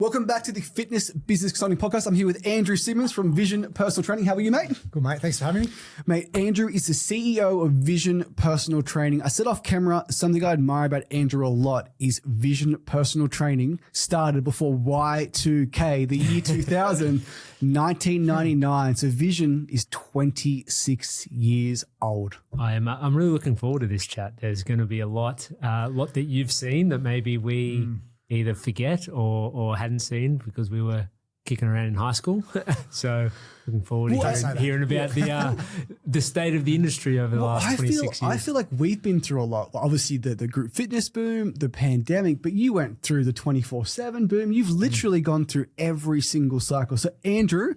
Welcome back to the Fitness Business Consulting Podcast. I'm here with Andrew Simmons from Vision Personal Training. How are you, mate? Good, mate. Thanks for having me. Mate, Andrew is the CEO of Vision Personal Training. I said off camera, something I admire about Andrew a lot is Vision Personal Training started before Y2K, the year 2000, 1999. So Vision is 26 years old. I'm really looking forward to this chat. There's going to be a lot that you've seen that maybe we either forget or hadn't seen because we were kicking around in high school. So looking forward to hearing about the state of the industry over the last 26 years. I feel like we've been through a lot. Obviously, the group fitness boom, the pandemic, but you went through the 24/7 boom. You've literally gone through every single cycle. So, Andrew,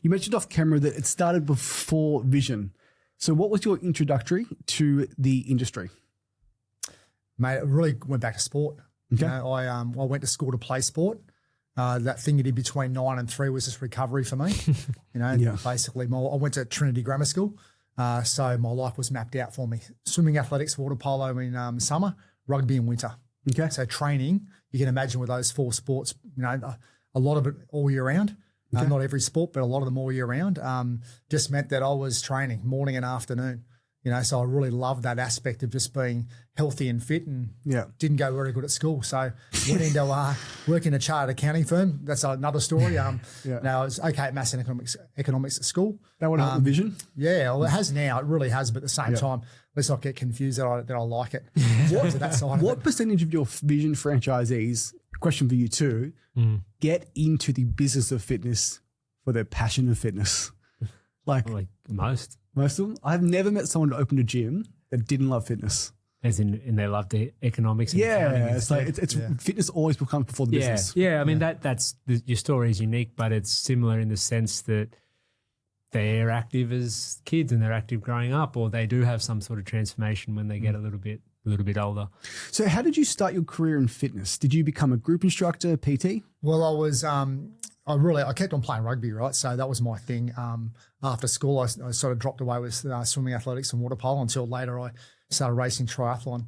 you mentioned off camera that it started before Vision. So what was your introductory to the industry? Mate, it really went back to sport. Okay. You know, I went to school to play sport. That thing you did between 9 and 3 was just recovery for me. You know, basically, I went to Trinity Grammar School, so my life was mapped out for me. Swimming, athletics, water polo in summer, rugby in winter. Okay. So training, you can imagine with those 4 sports, you know, a lot of it all year round. Okay. Not every sport, but a lot of them all year round. Just meant that I was training morning and afternoon. You know, so I really loved that aspect of just being healthy and fit, and didn't go very good at school. So went into work in a chartered accounting firm. That's another story. Now I was okay at maths and economics at school. That would help the Vision? Yeah, well, it has now. It really has, but at the same time, let's not get confused that I like it. What percentage of your Vision franchisees, question for you too, get into the business of fitness for their passion of fitness? Like most. Most of them? I've never met someone who opened a gym that didn't love fitness. As in they love the economics. And it's like fitness always becomes before the business. Yeah, I mean, that's your story is unique, but it's similar in the sense that they're active as kids and they're active growing up, or they do have some sort of transformation when they get a little bit older. So how did you start your career in fitness? Did you become a group instructor, PT? Well, I was I kept on playing rugby, right? So that was my thing. After school, I sort of dropped away with swimming, athletics and water polo until later I started racing triathlon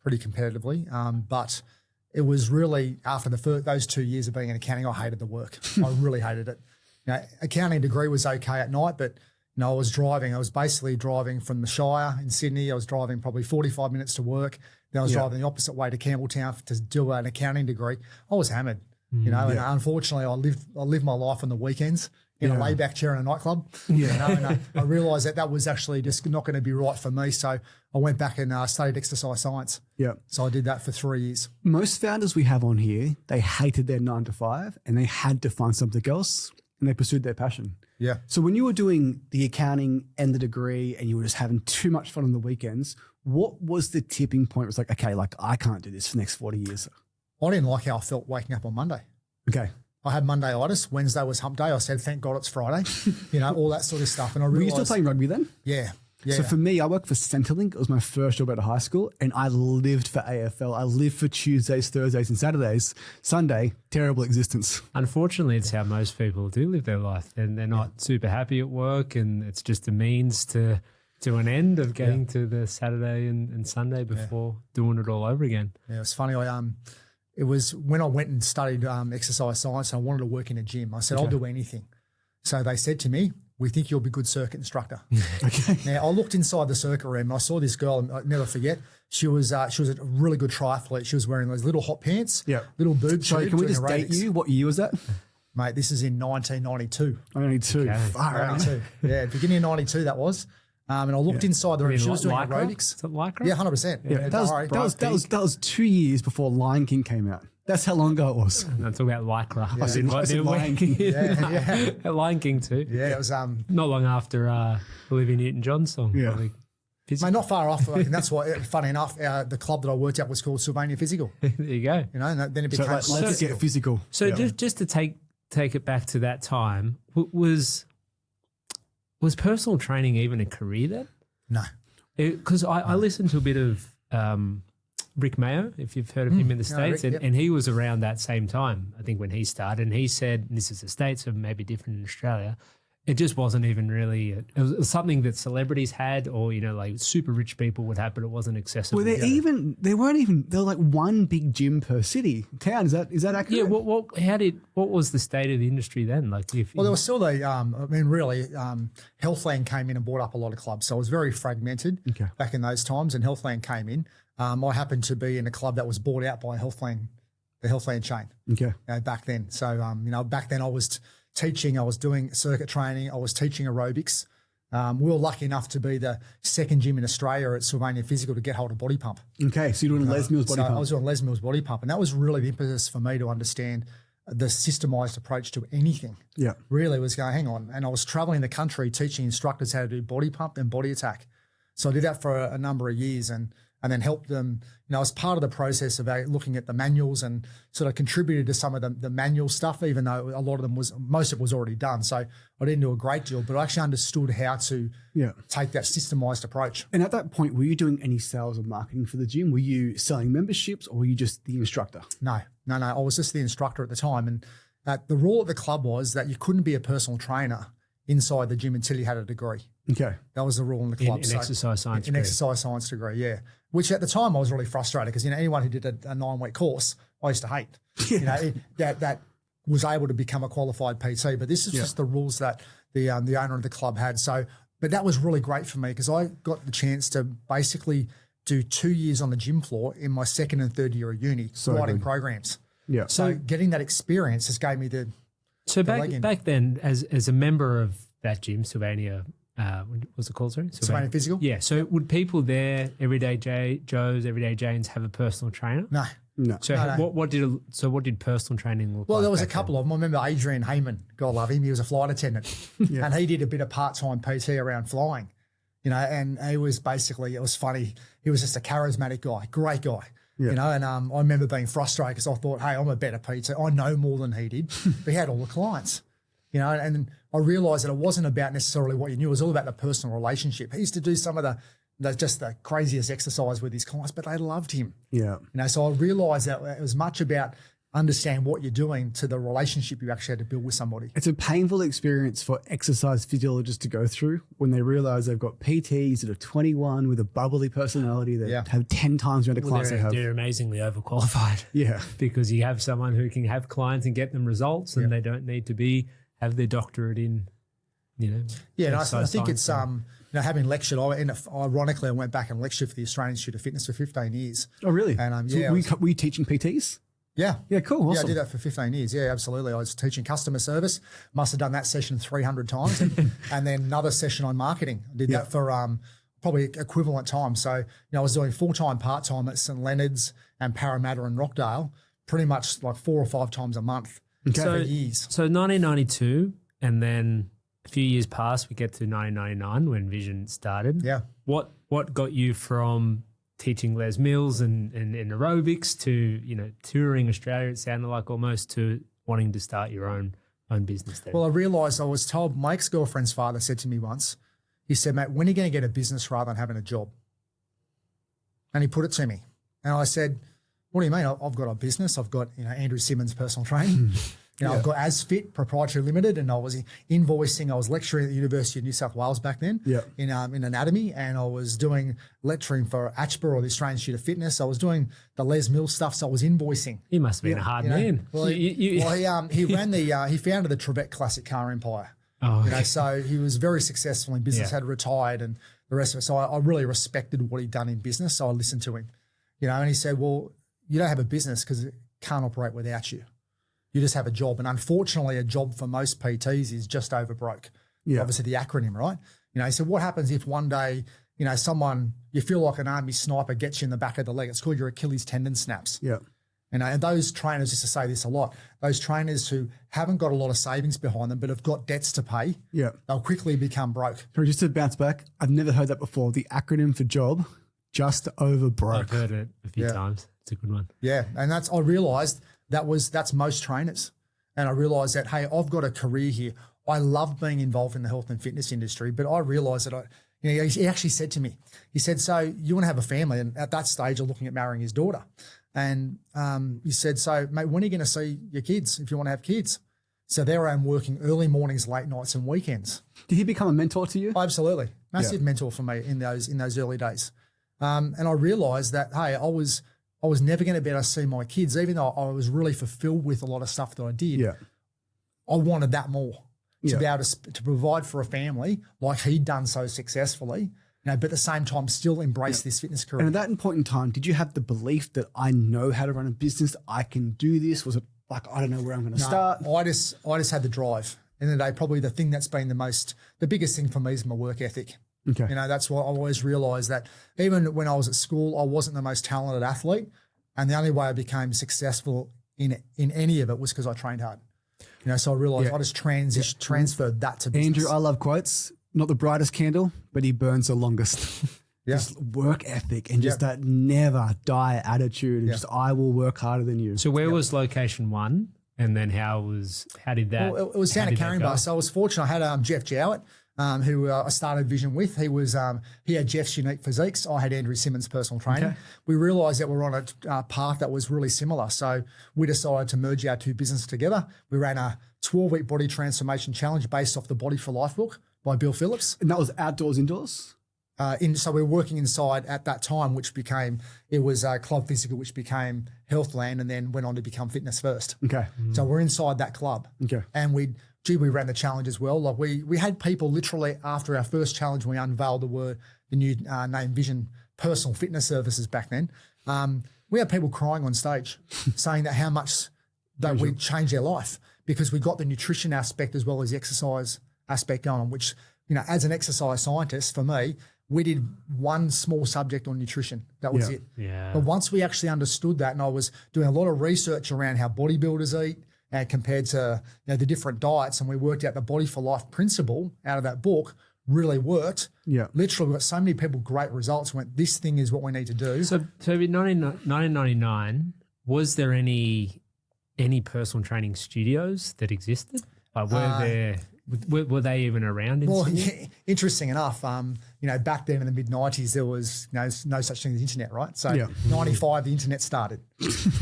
pretty competitively. But it was really after those 2 years of being in accounting, I hated the work. I really hated it. You know, accounting degree was okay at night, but you know, I was basically driving from the Shire in Sydney. I was driving probably 45 minutes to work. Then I was driving the opposite way to Campbelltown to do an accounting degree. I was hammered. You know, and unfortunately, I lived my life on the weekends in a layback chair in a nightclub. You know, and I realised that was actually just not going to be right for me. So I went back and studied exercise science. Yeah. So I did that for 3 years. Most founders we have on here, they hated their 9 to 5 and they had to find something else and they pursued their passion. Yeah. So when you were doing the accounting and the degree and you were just having too much fun on the weekends, what was the tipping point? It was like, okay, like I can't do this for the next 40 years. I didn't like how I felt waking up on Monday. Okay. I had Monday-itis. Wednesday was hump day. I said, thank God it's Friday. You know, all that sort of stuff. And I realised. Were you still playing rugby then? Yeah. So for me, I worked for Centrelink. It was my first job out of high school and I lived for AFL. I lived for Tuesdays, Thursdays and Saturdays. Sunday, terrible existence. Unfortunately, it's how most people do live their life. And they're not super happy at work and it's just a means to an end of getting to the Saturday and Sunday before doing it all over again. Yeah, it's funny. It was when I went and studied exercise science and I wanted to work in a gym. I said, I'll do anything. So they said to me, we think you'll be a good circuit instructor. Okay. Now, I looked inside the circuit room and I saw this girl, and I'll never forget, she was a really good triathlete. She was wearing those little hot pants, little boob Sorry, can we just date you? What year was that? Mate, this is in 1992. 92. Okay. Far out. 92. Yeah, beginning of 92 that was. And I looked inside the room. She was doing aerobics. Is it Lycra? Yeah, 100%. Yeah, that was 2 years before Lion King came out. That's how long ago it was. I'm talking about Lycra. I said Lion King. Lion King too. Yeah, it was not long after Olivia Newton-John's song. Yeah. Probably. Mate, not far off. And that's why, funny enough, the club that I worked at was called Sylvania Physical. There you go. You know, and then it became let's get physical. So just to take it back to that time, was personal training even a career then? No. Because I listened to a bit of Rick Mayo, if you've heard of him in the States, Rick, and he was around that same time, I think, when he started. And he said, and this is the States, so maybe different in Australia, it just wasn't even really, it was something that celebrities had, or, you know, like super rich people would have, but it wasn't accessible. Well, they were like one big gym per city town. Is that accurate? Yeah. What was the state of the industry then? Like, Well, there was still Healthland came in and bought up a lot of clubs. So it was very fragmented back in those times, and Healthland came in. I happened to be in a club that was bought out by Healthland, the Healthland chain. Okay. Back then. So, back then I was teaching, I was doing circuit training, I was teaching aerobics. We were lucky enough to be the second gym in Australia at Sylvania Physical to get hold of body pump. Okay, so you're doing Les Mills body pump. I was doing Les Mills body pump, and that was really the impetus for me to understand the systemized approach to anything. Yeah. Really was going, hang on. And I was traveling the country teaching instructors how to do body pump and body attack. So I did that for a number of years and then helped them, as part of the process of looking at the manuals, and sort of contributed to some of the manual stuff, even though a lot of most of it was already done. So I didn't do a great deal, but I actually understood how to take that systemized approach. And at that point, were you doing any sales or marketing for the gym? Were you selling memberships, or were you just the instructor? No. I was just the instructor at the time. And the rule at the club was that you couldn't be a personal trainer inside the gym until you had a degree. Okay. That was the rule in the club. An exercise science degree. An exercise science degree, yeah. Which at the time I was really frustrated because, anyone who did a 9-week course, I used to hate. Yeah. That was able to become a qualified PT. But this is just the rules that the owner of the club had. So, but that was really great for me because I got the chance to basically do 2 years on the gym floor in my second and third year of uni, writing programs. Yeah. So getting that experience just gave me the. So back then, as a member of that gym, Sylvania, what was it called? Sorry, Sylvania Physical. Yeah. So would people there, everyday Joes, everyday Janes, have a personal trainer? No. So what did personal training look like? Well, there was a couple of them. I remember Adrian Heyman, God love him. He was a flight attendant, and he did a bit of part-time PT around flying. And he was basically, it was funny. He was just a charismatic guy, great guy. And I remember being frustrated because I thought, hey, I'm a better PT. I know more than he did. But he had all the clients, and I realized that it wasn't about necessarily what you knew. It was all about the personal relationship. He used to do some of the craziest exercise with his clients, but they loved him. Yeah. So I realized that it was much about understand what you're doing to the relationship you actually had to build with somebody. It's a painful experience for exercise physiologists to go through when they realize they've got PTs that are 21 with a bubbly personality that have 10 times the amount of clients they have. They're amazingly overqualified. Yeah. Because you have someone who can have clients and get them results, and they don't need to have their doctorate in, Yeah, and I think it's having lectured. Ironically, I went back and lectured for the Australian Institute of Fitness for 15 years. Oh, really? And so were you teaching PTs? Yeah. Yeah, cool. Awesome. Yeah, I did that for 15 years. Yeah, absolutely. I was teaching customer service. Must have done that session 300 times. And then another session on marketing. I did that for probably equivalent time. So, I was doing full-time, part-time at St Leonard's and Parramatta and Rockdale pretty much like 4 or 5 times a month for years. So 1992, and then a few years past, we get to 1999 when Vision started. Yeah. What got you from teaching Les Mills and aerobics to, touring Australia, it sounded like, almost, to wanting to start your own business then? Well, I realised I was told, my ex-girlfriend's father said to me once, he said, mate, when are you going to get a business rather than having a job? And he put it to me. And I said, what do you mean? I've got a business. I've got, Andrew Simmons personal training. I've got AsFit Proprietary Limited, and I was invoicing. I was lecturing at the University of New South Wales back then in anatomy, and I was doing lecturing for ACHPA, or the Australian Institute of Fitness. I was doing the Les Mills stuff, so I was invoicing. He must have been a hard man. Well, he ran he founded the Trevette Classic Car Empire. Oh, okay. So he was very successful in business, had retired, and the rest of it. So I really respected what he'd done in business. So I listened to him, and he said, well, you don't have a business because it can't operate without you. You just have a job. And unfortunately, a job for most PTs is just over broke. Yeah. Obviously the acronym, right? He said, what happens if one day, someone, you feel like an army sniper gets you in the back of the leg? It's called your Achilles tendon snaps. Yeah. And those trainers, used to say this a lot, those trainers who haven't got a lot of savings behind them but have got debts to pay, they'll quickly become broke. So just to bounce back, I've never heard that before. The acronym for job, just over broke. I've heard it a few times. It's a good one. Yeah. And I realised that's most trainers. And I realised that, hey, I've got a career here. I love being involved in the health and fitness industry, but I realised that he actually said to me, he said, so you want to have a family? And at that stage, I'm looking at marrying his daughter. And he said, so mate, when are you going to see your kids if you want to have kids? So there I am working early mornings, late nights, and weekends. Did he become a mentor to you? Absolutely, massive mentor for me in those early days. And I realised that hey, I was never going to be able to see my kids, even though I was really fulfilled with a lot of stuff that I did. Yeah. I wanted that more to be able to provide for a family like he'd done so successfully. But at the same time, still embrace this fitness career. And at that point in time, did you have the belief that I know how to run a business? I can do this? Was it like, I don't know where I'm going to start? I just had the drive. In the day, probably the thing that's been the biggest thing for me is my work ethic. Okay. That's why I always realised that even when I was at school, I wasn't the most talented athlete. And the only way I became successful in any of it was because I trained hard. So I realised I just transferred that to business. Andrew, I love quotes. Not the brightest candle, but he burns the longest. Just work ethic and just that never die attitude. And just, I will work harder than you. So where was location 1? And then how did that? Well, it was down at Caringbah. So I was fortunate. I had Jeff Jowett, who I started Vision with. He had Jeff's unique physiques. I had Andrew Simmons' personal training. Okay. We realised that we were on a path that was really similar. So we decided to merge our two businesses together. We ran a 12-week body transformation challenge based off the Body for Life book by Bill Phillips. And that was outdoors, indoors? So we were working inside at that time, it was Club Physical, which became Healthland, and then went on to become Fitness First. Okay. So we're inside that club. Okay. And we ran the challenge as well. Like we had people literally after our first challenge, we unveiled the new name Vision Personal Fitness Services back then. We had people crying on stage saying that how much that we changed their life because we got the nutrition aspect as well as the exercise aspect going on, which, as an exercise scientist, for me, we did one small subject on nutrition. That was it. Yeah. But once we actually understood that, and I was doing a lot of research around how bodybuilders eat and compared to the different diets, and we worked out the Body for Life principle out of that book really worked. Yeah. Literally, we got so many people great results. Went, this thing is what we need to do. So in 1999, was there any personal training studios that existed? Were they even around? Interesting enough, back then in the mid-90s, there was no such thing as internet, right? So 95, the internet started.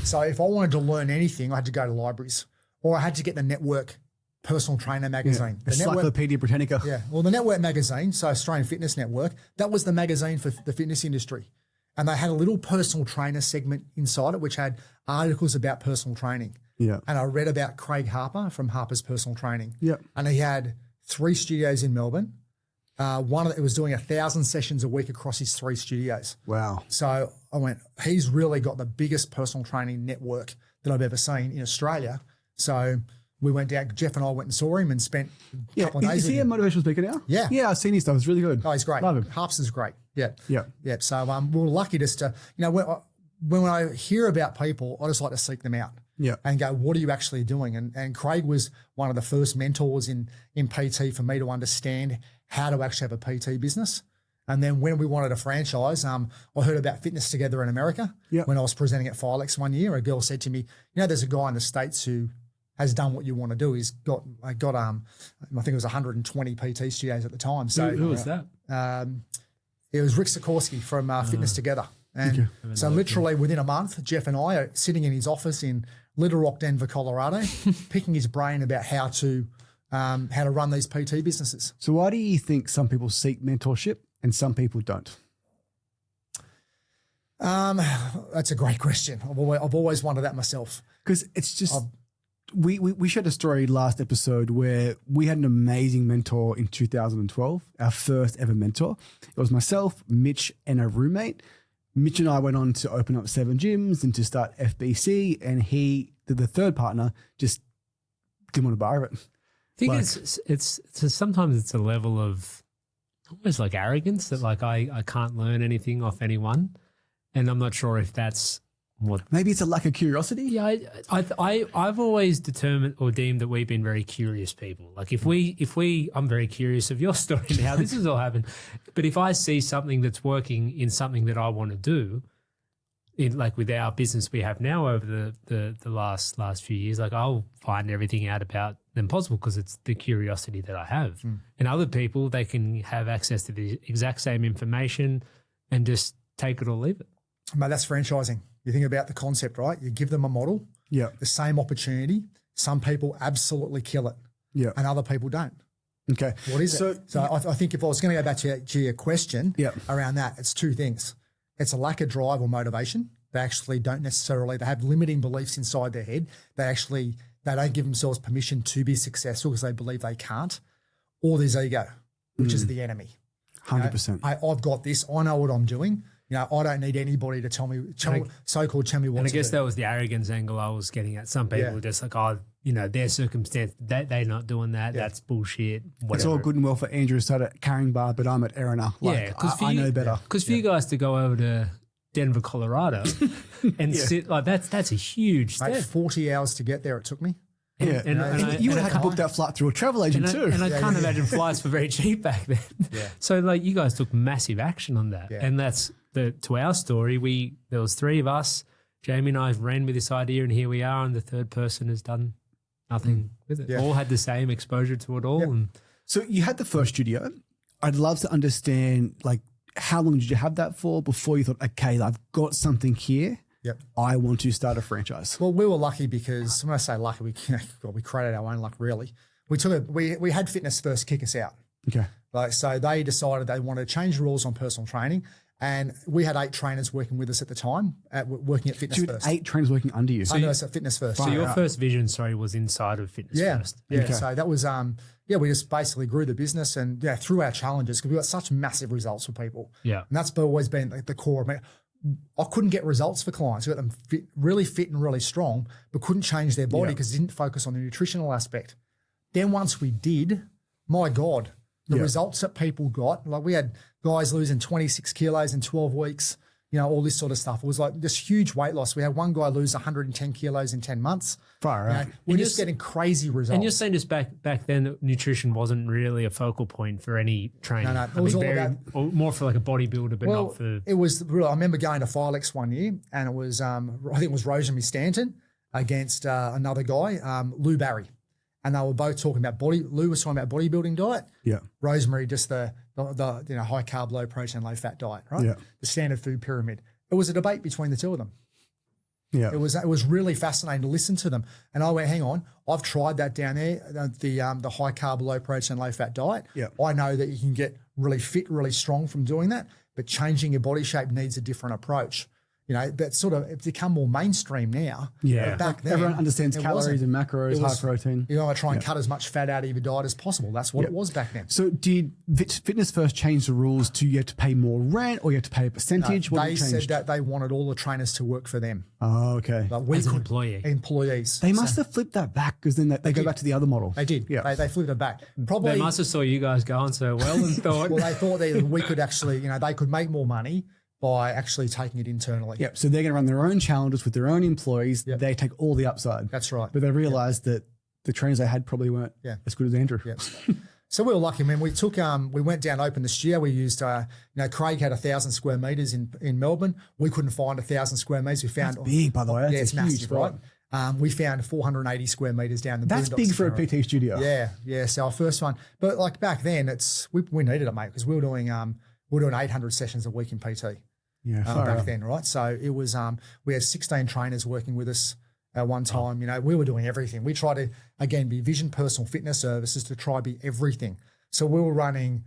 So if I wanted to learn anything, I had to go to libraries or I had to get the Network Personal Trainer magazine. The Encyclopedia Britannica. Yeah, well, the Network magazine, so Australian Fitness Network, that was the magazine for the fitness industry. And they had a little personal trainer segment inside it, which had articles about personal training. Yeah. And I read about Craig Harper from Harper's Personal Training. Yeah. And he had 3 studios in Melbourne. It was doing 1,000 sessions a week across his 3 studios. Wow. So I went, he's really got the biggest personal training network that I've ever seen in Australia. So we went down, Jeff and I went and saw him and spent a couple of days Is he a motivational speaker now? Yeah. Yeah, I've seen his stuff. It's really good. Oh, he's great. Love him. Harps is great. Yeah. Yeah. Yeah. So we were lucky just to, when I hear about people, I just like to seek them out. Yeah. And go, what are you actually doing? And Craig was one of the first mentors in PT for me to understand how to actually have a PT business. And then when we wanted a franchise, I heard about Fitness Together in America. Yeah. When I was presenting at Filex one year, a girl said to me, there's a guy in the States who has done what you want to do. He's got I think it was 120 PT studios at the time. So who was that? It was Rick Sikorsky from Fitness Together. And so literally within a month, Jeff and I are sitting in his office in Little Rock, Denver, Colorado, picking his brain about how to run these PT businesses. So why do you think some people seek mentorship and some people don't? That's a great question. I've always wondered that myself. Because it's just, we shared a story last episode where we had an amazing mentor in 2012, our first ever mentor. It was myself, Mitch, and a roommate. Mitch and I went on to open up 7 gyms and to start FBC, and the third partner, just didn't want to borrow it. I think it's sometimes it's a level of almost like arrogance that like I can't learn anything off anyone, and I'm not sure if that's what. Maybe it's a lack of curiosity. Yeah, I've always determined or deemed that we've been very curious people. Like if we I'm very curious of your story and how this has all happened, but if I see something that's working in something that I want to do, in like with our business we have now over the last few years, like I'll find everything out about them possible because it's the curiosity that I have. And other people, they can have access to the exact same information and just take it or leave it. Mate, that's franchising. You think about the concept, right? You give them a model, yeah, the same opportunity, Some people absolutely kill it, Yeah. and other people don't. Okay. What is it? So I think if I was going to go back to your question around that, it's two things. It's a lack of drive or motivation. They actually don't necessarily, they have limiting beliefs inside their head. They don't give themselves permission to be successful because they believe they can't. Or there's ego, which is the enemy. 100%. I've got this. I know what I'm doing. I don't need anybody to tell me what to do. And I guess that was the arrogance angle I was getting at. Some people are just like, oh, their circumstance, they're not doing that. Yeah. That's bullshit. Whatever. It's all good and well for Andrew to start at carrying bar, but I'm at Erina. I know better. Because for you guys to go over to Denver, Colorado and sit like that's a huge step. 40 hours to get there it took me. And you would have had to book that flight through a travel agent too. And I can't imagine flights were very cheap back then. Yeah. So like you guys took massive action on that. Yeah. And that's to our story. There was three of us. Jamie and I ran with this idea and here we are, and the third person has done nothing with it. Yeah. All had the same exposure to it all. Yep. And so you had the first studio. I'd love to understand, like, how long did you have that for before you thought, okay, I've got something here. Yep. I want to start a franchise. Well, we were lucky because when I say lucky, we created our own luck, really. We had Fitness First kick us out. Okay. So they decided they wanted to change the rules on personal training. And we had 8 trainers working with us at the time, working at Fitness First. 8 trainers working under you. Under us at Fitness First. So your first vision, was inside of Fitness First. Yeah. Okay. So that was, we just basically grew the business and through our challenges because we got such massive results for people. Yeah. And that's always been the core of me. I couldn't get results for clients. We got them really fit and really strong, but couldn't change their body because it didn't focus on the nutritional aspect. Then once we did, my God, the results that people got, like we had guys losing 26 kilos in 12 weeks, all this sort of stuff. It was like this huge weight loss. We had one guy lose 110 kilos in 10 months. Far out. We're just getting crazy results. And you're saying just back then that nutrition wasn't really a focal point for any training. No, it was all about more for like a bodybuilder, but not for. It was real. I remember going to Filex one year, and it was I think it was Rosemary Stanton against another guy, Lou Barry. And they were both talking about Lou was talking about bodybuilding diet. Yeah. Rosemary, just the high carb, low protein, low fat diet, right? Yeah. The standard food pyramid. It was a debate between the two of them. Yeah. It was really fascinating to listen to them. And I went, hang on, I've tried that down there, the high carb, low protein, low fat diet. Yeah. I know that you can get really fit, really strong from doing that, but changing your body shape needs a different approach. That's sort of it's become more mainstream now. Yeah. But back then, everyone understands calories and macros, high protein. You want to try and cut as much fat out of your diet as possible. That's what it was back then. So did Fitness First change the rules to you have to pay more rent or you have to pay a percentage? No, they said that they wanted all the trainers to work for them. Oh, okay. Like we as an employees. They must have flipped that back because then they go back to the other model. They did. Yeah. They flipped it back. Probably they must have saw you guys going so well and thought. Well, they thought that we could actually, they could make more money by actually taking it internally. Yep. So they're going to run their own challenges with their own employees. Yep. They take all the upside. That's right. But they realized that the trainers they had probably weren't as good as Andrew. Yep. So we were lucky, man. We took, we went down, opened the studio. We used, Craig had 1,000 square meters in Melbourne. We couldn't find 1,000 square meters. We found that's big, by the way. That's it's massive, right? We found 480 square meters down the. That's big for a PT studio. Yeah. So our first one, but like back then, we needed it, mate, because we were doing 800 sessions a week in PT. Yeah, back then, right? So it was we had 16 trainers working with us at one time. We were doing everything. We tried to again be Vision Personal Fitness Services to try be everything. So we were running,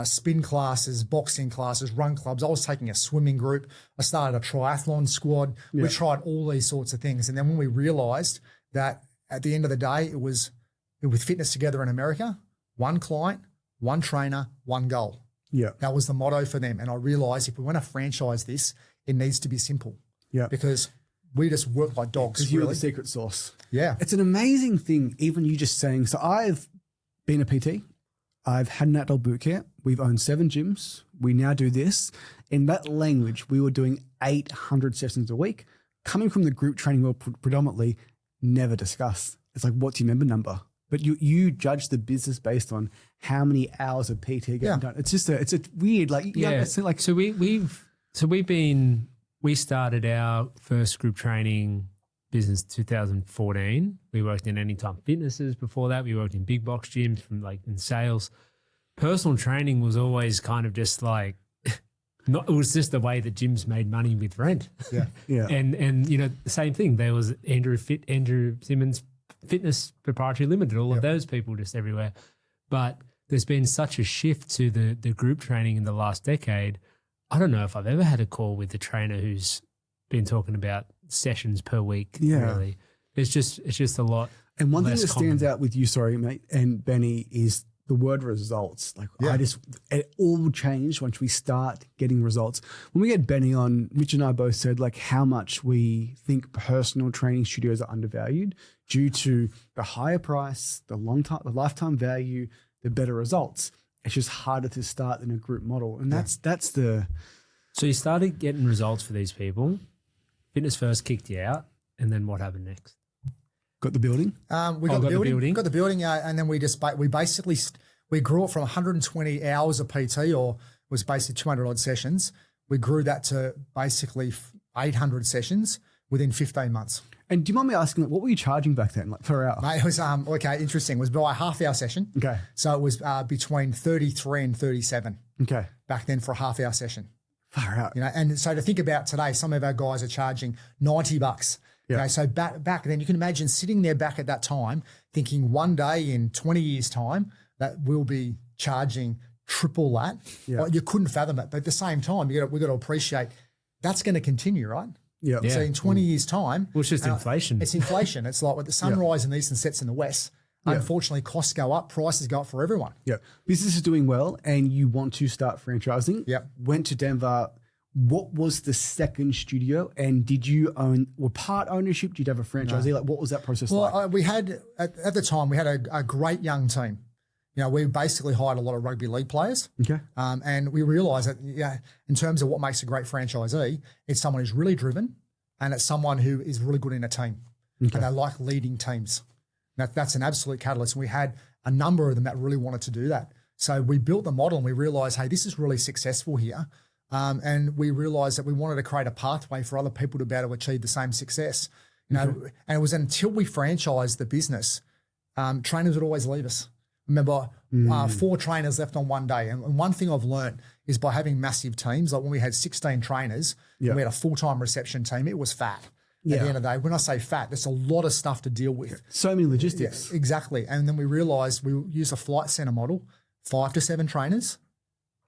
spin classes, boxing classes, run clubs. I was taking a swimming group. I started a triathlon squad. Yeah. We tried all these sorts of things, and then when we realised that at the end of the day, it was with Fitness Together in America, one client, one trainer, one goal. Yeah. That was the motto for them. And I realized if we want to franchise this, it needs to be simple. Yeah. Because we just work like dogs. Because you're the secret sauce. Yeah. It's an amazing thing, even you just saying, so I've been a PT. I've had an adult boot camp. We've owned 7 gyms. We now do this. In that language, we were doing 800 sessions a week. Coming from the group training world predominantly, never discussed. It's like, what's your member number? But you judge the business based on how many hours of PT getting done. It's just it's a weird we started our first group training business 2014. We worked in Anytime Fitnesses before that. We worked in big box gyms in sales. Personal training was always kind of just like it was just the way that gyms made money with rent. Yeah. And the same thing. There was Andrew Simmons Fitness Proprietary Limited, all of those people just everywhere. But there's been such a shift to the group training in the last decade. I don't know if I've ever had a call with a trainer who's been talking about sessions per week. Yeah. Really. It's just a lot. And one thing less that stands common. out with you, sorry, mate, and Benny, is the word results. Like it all changed once we start getting results. When we get Benny on, Mitch and I both said like how much we think personal training studios are undervalued due to the higher price, the lifetime value, the better results. It's just harder to start than a group model. And that's the... So you started getting results for these people. Fitness First kicked you out. And then what happened next? Got the building? We got the building, and then we basically grew it from 120 hours of PT, or was basically 200 odd sessions. We grew that to basically 800 sessions within 15 months. And do you mind me asking, what were you charging back then, like per hour? Mate, it was interesting. It was by a half-hour session. Okay. So it was between 33 and 37. Okay. Back then for a half-hour session. Far out. You know, and so to think about today, some of our guys are charging $90. Yeah. Okay, so back then, you can imagine sitting there back at that time, thinking one day in 20 years' time that we'll be charging triple that. Yeah. Well, you couldn't fathom it, but at the same time, we've got to appreciate that's going to continue, right? Yeah. So in 20 years' time, Well, it's just inflation. It's inflation. It's like with the sunrise and the eastern sets in the west. Unfortunately, costs go up, prices go up for everyone. Yeah. Business is doing well and you want to start franchising. Yep. Went to Denver. What was the second studio, and did you were part ownership? Did you have a franchisee? Like, what was that process like? Well, we had, at the time, we had a great young team. You know, we basically hired a lot of rugby league players. Okay. And we realised that, in terms of what makes a great franchisee, it's someone who's really driven and it's someone who is really good in a team. Okay. And they like leading teams. That's an absolute catalyst. And we had a number of them that really wanted to do that. So we built the model and we realised, hey, this is really successful here. And we realised that we wanted to create a pathway for other people to be able to achieve the same success. You know, and it was until we franchised the business, trainers would always leave us. Remember, 4 trainers left on one day. And one thing I've learned is by having massive teams, like when we had 16 trainers, and we had a full-time reception team, it was fat. At the end of the day, when I say fat, there's a lot of stuff to deal with. So many logistics. Yeah, exactly. And then we realised we use a flight centre model, 5 to 7 trainers,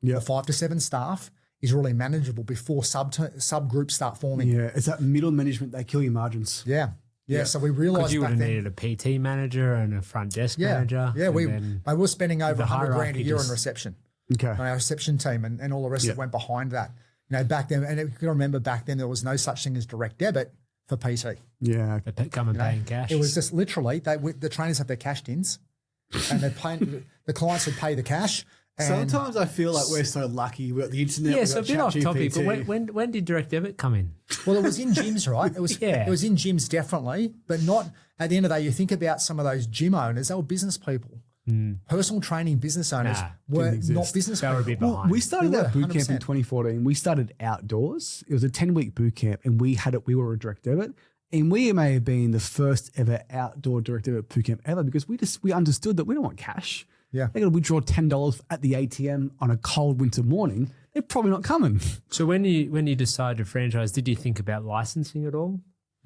5 to 7 staff, is really manageable before subgroups start forming. Yeah, it's that middle management, they kill your margins. Yeah. So we realised you would have back needed a PT manager and a front desk manager. Yeah, we were spending over $100,000 a hierarchy year just- on reception. Okay. On our reception team and all the rest that went behind that. You know, back then, and you can remember back then there was no such thing as direct debit for PT. Yeah. They come and pay in cash. It was just literally the trainers have their cash ins, and the clients would pay the cash. And Sometimes I feel like we're so lucky. We've got the internet. Yeah, so a bit off topic, ChatGPT. but when did direct debit come in? Well, it was in gyms, right? It was Yeah. it was in gyms definitely, but not at the end of the day. You think about some of those gym owners; they were business people. Personal training business owners were didn't exist. not business They were a bit people. behind. We started We were, that boot camp in 100%. 2014. We started outdoors. It was a 10-week boot camp, and we were a direct debit. And we may have been the first ever outdoor direct debit boot camp ever because we understood that we don't want cash. Yeah. They're going to withdraw $10 at the ATM on a cold winter morning. They're probably not coming. So when you decided to franchise, did you think about licensing at all?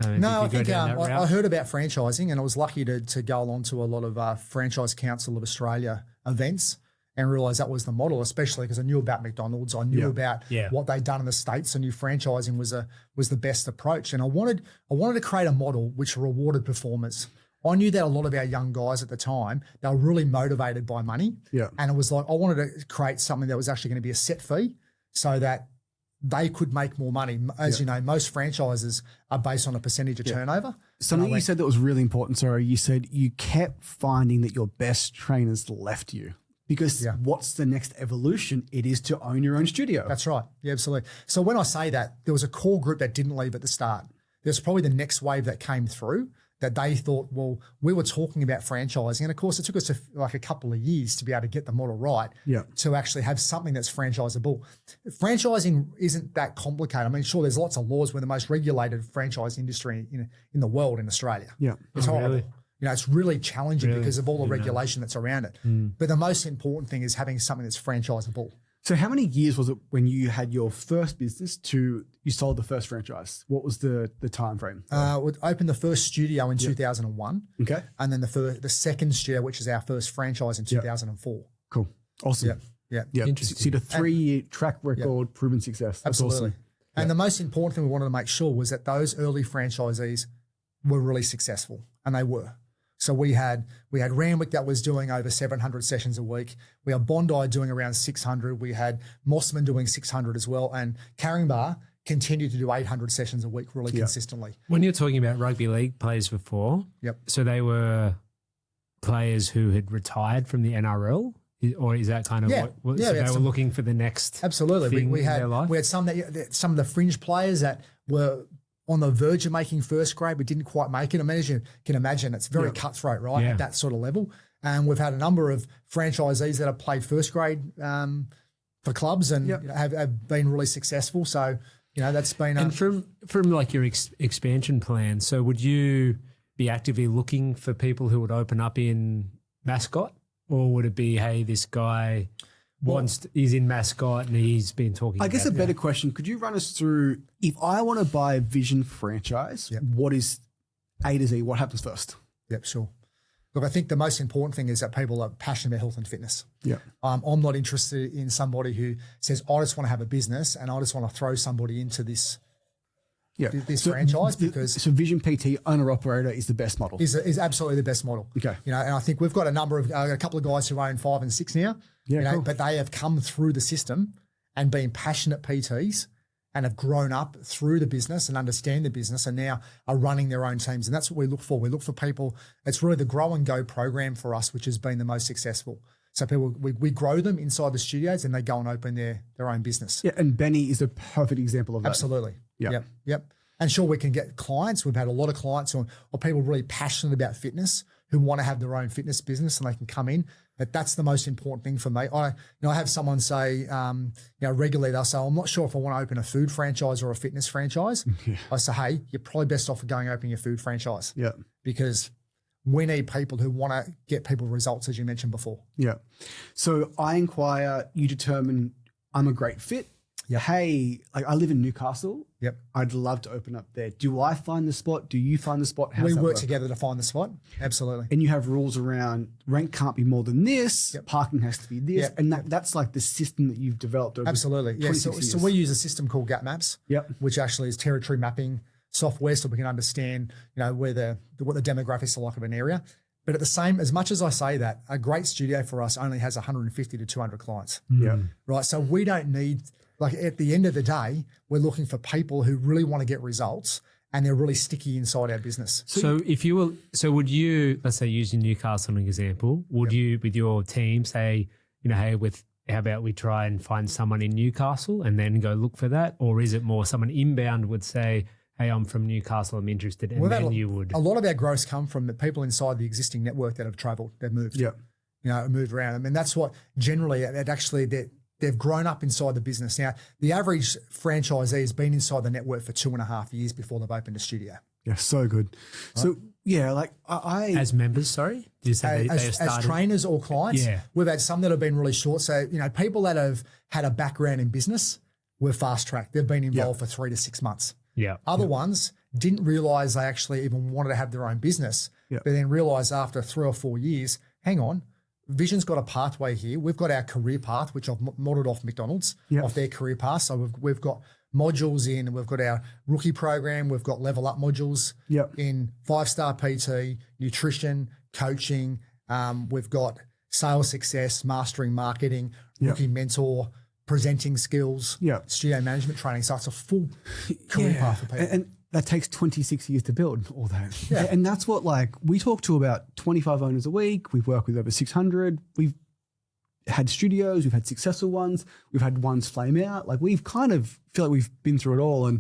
No, I did you go think down that I route? heard about franchising, and I was lucky to go along to a lot of Franchise Council of Australia events and realise that was the model, especially because I knew about McDonald's, I knew about what they'd done in the States. I knew franchising was the best approach, and I wanted to create a model which rewarded performers. I knew that a lot of our young guys at the time, they were really motivated by money, and it was like I wanted to create something that was actually going to be a set fee, so that they could make more money. As you know, most franchises are based on a percentage of turnover. Something you said that was really important, sorry, you said you kept finding that your best trainers left you. Because what's the next evolution? It is to own your own studio. That's right. Yeah, absolutely. So when I say that, there was a core group that didn't leave at the start. There's probably the next wave that came through that they thought, well, we were talking about franchising. And of course, it took us like a couple of years to be able to get the model right to actually have something that's franchisable. Franchising isn't that complicated. I mean, sure, there's lots of laws. We're the most regulated franchise industry in the world in Australia. Yeah. It's horrible. Really? You know, it's really challenging because of all the regulation that's around it. But the most important thing is having something that's franchisable. So how many years was it when you had your first business to you sold the first franchise? What was the time frame? We opened the first studio in 2001. Okay. And then the second studio, which is our first franchise in 2004. Cool. Awesome. Yeah. Interesting. See the 3-year track record, proven success. That's Absolutely. awesome. And the most important thing we wanted to make sure was that those early franchisees were really successful, and they were. So we had Randwick that was doing over 700 sessions a week. We had Bondi doing around 600. We had Mossman doing 600 as well. And Caringbah continued to do 800 sessions a week really consistently. When you're talking about rugby league players before, so they were players who had retired from the NRL? Or is that kind of what so they were looking for the next Absolutely. thing We in had their life? we had some of the fringe players that were on the verge of making first grade, but didn't quite make it. I mean, as you can imagine, it's very cutthroat, right, at that sort of level. And we've had a number of franchisees that have played first grade for clubs and have been really successful. So, that's been And from like your expansion plan, so would you be actively looking for people who would open up in Mascot? Or would it be, hey, this guy he's in Mascot and he's been talking I guess a better question, could you run us through, if I want to buy a Vision franchise, what is A to Z? What happens first? Yep, sure. Look, I think the most important thing is that people are passionate about health and fitness. Yeah. I'm not interested in somebody who says, I just want to have a business and I just want to throw somebody into this franchise because Vision PT owner operator is the best model. Is absolutely the best model. Okay. And I think we've got a couple of guys who own 5 and 6 now. Yeah, cool. But they have come through the system and been passionate PTs and have grown up through the business and understand the business and now are running their own teams. And that's what we look for. We look for people. It's really the grow and go program for us, which has been the most successful. So people, we grow them inside the studios and they go and open their own business. Yeah, and Benny is a perfect example of that. Absolutely. Yeah. Yep. And sure, we can get clients. We've had a lot of clients or people really passionate about fitness who want to have their own fitness business and they can come in. But that's the most important thing for me. I have someone say, regularly they'll say, I'm not sure if I want to open a food franchise or a fitness franchise. I say, hey, you're probably best off going opening a food franchise. Yeah. Because we need people who want to get people results, as you mentioned before. Yeah. So I inquire, you determine I'm a great fit. Yep. Hey, I live in Newcastle. Yep. I'd love to open up there. Do I find the spot? Do you find the spot? We work together to find the spot. Absolutely. And you have rules around rent can't be more than this. Yep. Parking has to be this. Yep. And that's like the system that you've developed over Absolutely. Yeah. 26 years. So we use a system called Gap Maps. Yep. Which actually is territory mapping software, so we can understand, what the demographics are like of an area. But at the same, as much as I say that, a great studio for us only has 150 to 200 clients. Yeah. Right. So we don't need, at the end of the day, we're looking for people who really want to get results and they're really sticky inside our business. So would you, let's say using Newcastle as an example, would you with your team say, hey, how about we try and find someone in Newcastle and then go look for that? Or is it more someone inbound would say, hey, I'm from Newcastle, I'm interested, and then you would? A lot of our growth come from the people inside the existing network that have travelled, they've moved. Yeah. Moved around. I mean, that's what generally they've grown up inside the business. Now, the average franchisee has been inside the network for 2.5 years before they've opened a studio. Yeah, so good. Right. So, yeah, I as members, sorry? Did you say as trainers or clients, we've had some that have been really short. So, people that have had a background in business, we're fast-tracked. They've been involved for 3 to 6 months. Yeah. Other ones didn't realise they actually even wanted to have their own business, but then realised after 3 or 4 years, hang on, Vision's got a pathway here. We've got our career path, which I've modelled off McDonald's, off their career path. So we've got modules in, we've got our rookie program, we've got level up modules in 5-star PT, nutrition, coaching. We've got sales success, mastering marketing, rookie mentor, presenting skills, studio management training. So it's a full career path for people. And that takes 26 years to build all that. Yeah. And that's what we talk to about 25 owners a week. We've worked with over 600. We've had studios. We've had successful ones. We've had ones flame out. We've kind of feel like we've been through it all. And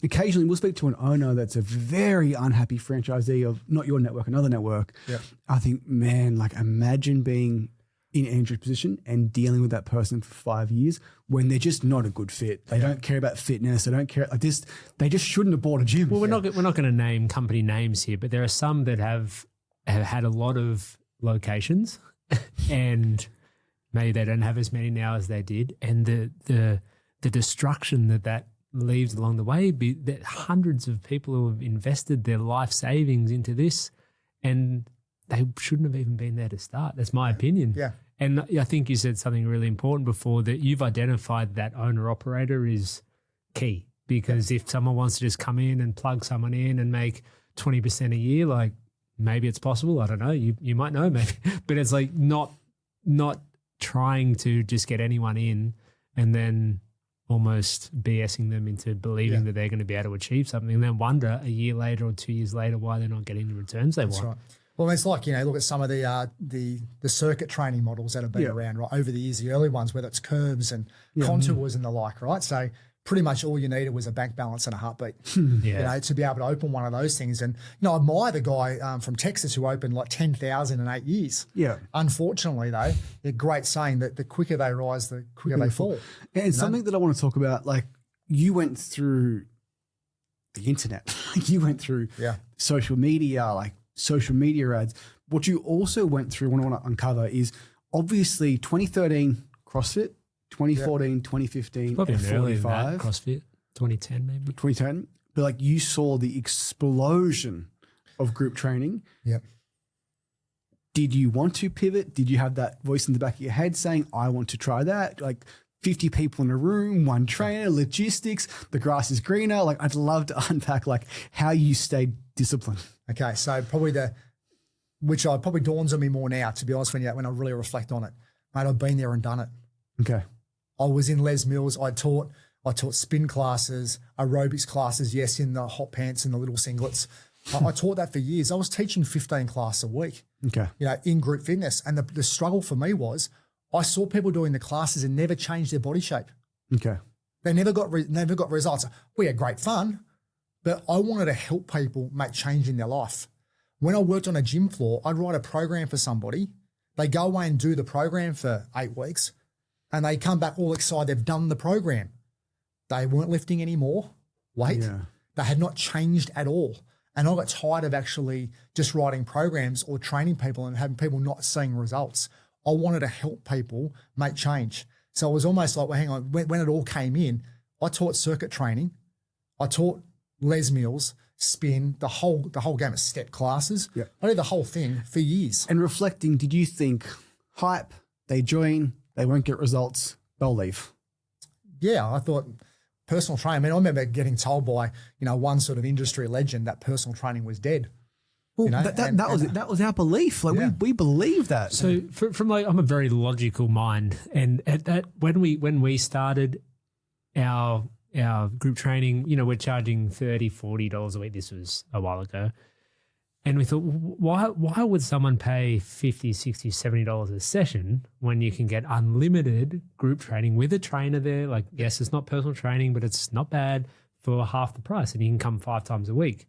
occasionally we'll speak to an owner that's a very unhappy franchisee of not your network, another network. Yeah. I think, man, imagine being in Andrew's position and dealing with that person for 5 years when they're just not a good fit. They don't care about fitness. They don't care. They just shouldn't have bought a gym. Well, we're not going to name company names here, but there are some that have had a lot of locations and maybe they don't have as many now as they did, and the destruction that leaves along the way. That hundreds of people who have invested their life savings into this, and they shouldn't have even been there to start. That's my opinion. Yeah. And I think you said something really important before, that you've identified that owner-operator is key, because if someone wants to just come in and plug someone in and make 20% a year, like maybe it's possible. I don't know. You might know maybe, but it's like not trying to just get anyone in and then almost BSing them into believing that they're going to be able to achieve something, and then wonder a year later or 2 years later why they're not getting the returns they want. Right. Well, it's like, look at some of the circuit training models that have been around, right, over the years, the early ones, whether it's curves and contours and the like, right? So pretty much all you needed was a bank balance and a heartbeat, to be able to open one of those things. And, I admire the guy from Texas who opened like 10,000 in 8 years. Yeah. Unfortunately, though, a great saying that the quicker they rise, the quicker they fall. And something that I want to talk about, like you went through the internet, you went through social media, like social media ads. What you also went through, what I want to uncover is obviously 2013 CrossFit, 2014, 2015, Probably earlier than that, F45, CrossFit, 2010 maybe. 2010. But like you saw the explosion of group training. Yep. Did you want to pivot? Did you have that voice in the back of your head saying, I want to try that? Like 50 people in a room, one trainer, logistics, the grass is greener. Like I'd love to unpack like how you stayed disciplined. Okay, so probably which probably dawns on me more now, to be honest, when I really reflect on it. Mate, I've been there and done it. Okay. I was in Les Mills. I taught spin classes, aerobics classes, yes, in the hot pants and the little singlets. I taught that for years. I was teaching 15 classes a week, Okay. In group fitness. And the struggle for me was I saw people doing the classes and never changed their body shape. Okay. They never got results. We had great fun, but I wanted to help people make change in their life. When I worked on a gym floor, I'd write a program for somebody. They go away and do the program for 8 weeks, and they come back all excited. They've done the program. They weren't lifting any more weight. Yeah. They had not changed at all. And I got tired of actually just writing programs or training people and having people not seeing results. I wanted to help people make change. So it was almost like, well, hang on, when it all came in, I taught circuit training. I taught Les Mills, spin, the whole game of step classes. Yeah. I did the whole thing for years. And reflecting, did you think hype, they join, they won't get results, they'll leave? Yeah, I thought personal training. I mean, I remember getting told by, one sort of industry legend that personal training was dead. Well, that was our belief. Like we believe that. So from like, I'm a very logical mind, and at that when we started our group training, we're charging $30-$40 a week. This was a while ago. And we thought, why would someone pay $50, $60, $70 a session when you can get unlimited group training with a trainer there? Like, yes, it's not personal training, but it's not bad for half the price, and you can come 5 times a week.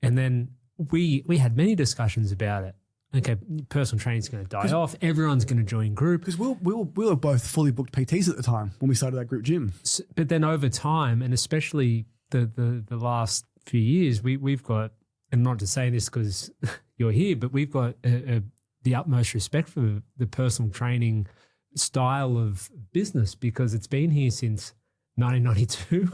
And then we had many discussions about it. Okay, personal training is going to die off. Everyone's going to join group. Because we were both fully booked PTs at the time when we started that group gym. But then over time, and especially the last few years, we've got, and not to say this because you're here, but we've got the utmost respect for the personal training style of business, because it's been here since 1992.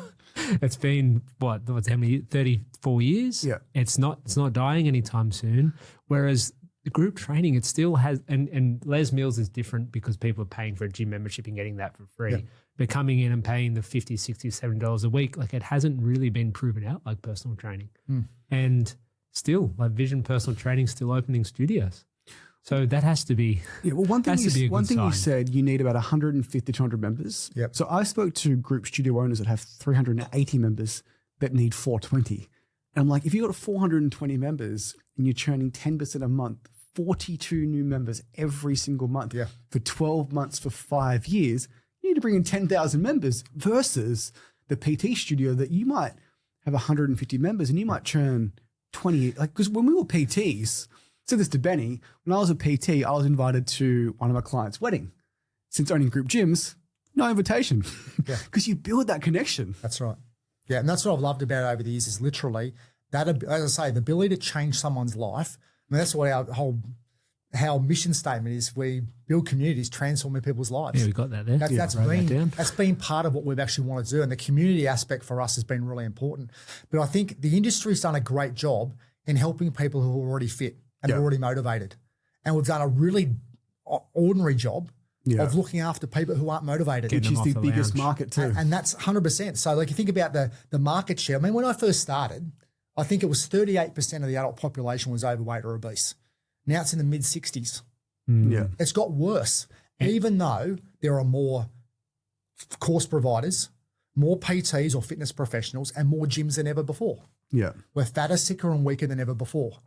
It's been what's how many 34 years? Yeah. It's not dying anytime soon. Whereas the group training, it still has, and Les Mills is different because people are paying for a gym membership and getting that for free. Yeah. But coming in and paying the $50, $60, $70 a week, like it hasn't really been proven out like personal training. And still, like Vision Personal Training still opening studios. So that has to be one thing sign. you said, you need about 150 to 200 members. Yep. So I spoke to group studio owners that have 380 members that need 420. And I'm like, if you've got 420 members and you're churning 10% a month, 42 new members every single month for 12 months for 5 years, you need to bring in 10,000 members versus the PT studio that you might have 150 members and you might churn 20. Like, because when we were PTs, said this to Benny, when I was a PT, I was invited to one of my clients' wedding. Since owning group gyms, no invitation. Because you build that connection. That's right. Yeah, and that's what I've loved about it over the years is literally that, as I say, the ability to change someone's life. I mean, that's what our whole how our mission statement is we build communities, transforming people's lives. Yeah, we got that there. That's been part of what we've actually wanted to do. And the community aspect for us has been really important. But I think the industry's done a great job in helping people who are already fit and already motivated. And we've done a really ordinary job of looking after people who aren't motivated. Which is the biggest market too. And that's 100%. So like you think about the market share. I mean, when I first started, I think it was 38% of the adult population was overweight or obese. Now it's in the mid-60s. Yeah. It's got worse, even though there are more course providers, more PTs or fitness professionals, and more gyms than ever before. Yeah. We're fatter, sicker, and weaker than ever before.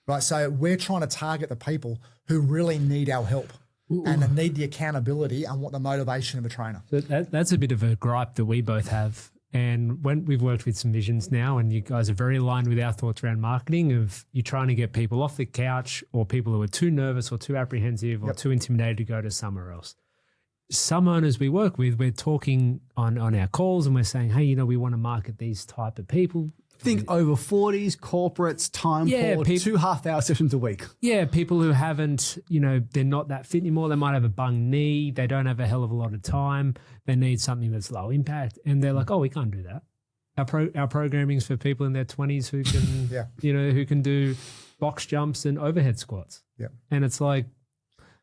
Right. So we're trying to target the people who really need our help and need the accountability and want the motivation of a trainer. So that's a bit of a gripe that we both have. And when we've worked with some visions now, and you guys are very aligned with our thoughts around marketing of you trying to get people off the couch or people who are too nervous or too apprehensive or too intimidated to go to somewhere else. Some owners we work with, we're talking on our calls and we're saying, hey, we want to market these type of people. Think over 40s, corporates, time poor, 2 half-hour sessions a week. Yeah, people who haven't, they're not that fit anymore. They might have a bung knee. They don't have a hell of a lot of time. They need something that's low impact. And they're like, oh, we can't do that. Our programming's for people in their 20s who can, who can do box jumps and overhead squats. Yeah. And it's like,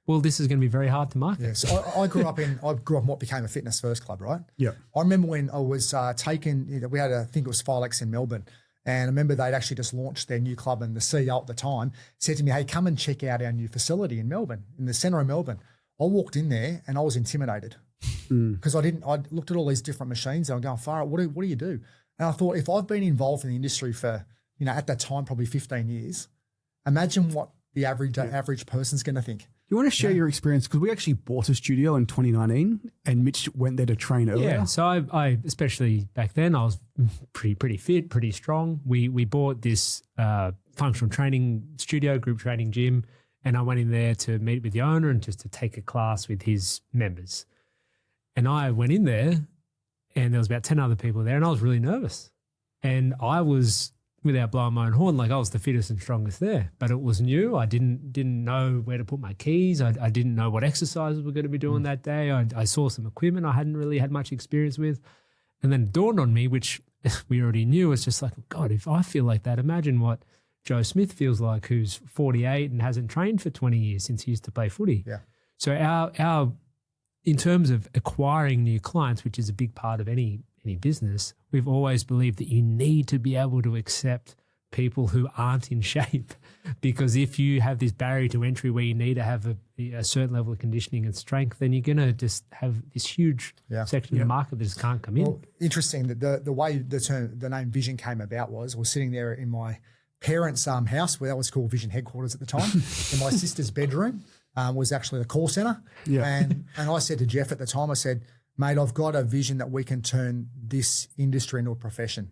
well, this is going to be very hard to market. Yeah. So I grew up in what became a Fitness First club, right? Yeah. I remember when I was taken, we had I think it was Filex in Melbourne. And I remember they'd actually just launched their new club, and the CEO at the time said to me, hey, come and check out our new facility in Melbourne, in the centre of Melbourne. I walked in there and I was intimidated because I looked at all these different machines and I'm going, far out, what do you do? And I thought, if I've been involved in the industry for, at that time, probably 15 years, imagine what the average person's going to think. You want to share your experience? Because we actually bought a studio in 2019 and Mitch went there to train earlier. Yeah, so I especially back then, I was pretty fit, pretty strong. We bought this functional training studio, group training gym, and I went in there to meet with the owner and just to take a class with his members. And I went in there and there was about 10 other people there and I was really nervous. And I was, without blowing my own horn, like I was the fittest and strongest there, but it was new. I didn't know where to put my keys. I didn't know what exercises we're going to be doing that day. I saw some equipment I hadn't really had much experience with. And then it dawned on me, which we already knew, it's just like, God, if I feel like that, imagine what Joe Smith feels like, who's 48 and hasn't trained for 20 years since he used to play footy. Yeah. So our in terms of acquiring new clients, which is a big part of any business, we've always believed that you need to be able to accept people who aren't in shape, because if you have this barrier to entry where you need to have a certain level of conditioning and strength, then you're going to just have this huge section of the market that just can't come in. Well, interesting that the way the name Vision came about was, I was sitting there in my parents' house, where that was called Vision headquarters at the time, in my sister's bedroom was actually the call center. Yeah. And I said to Jeff at the time, I said, mate, I've got a vision that we can turn this industry into a profession.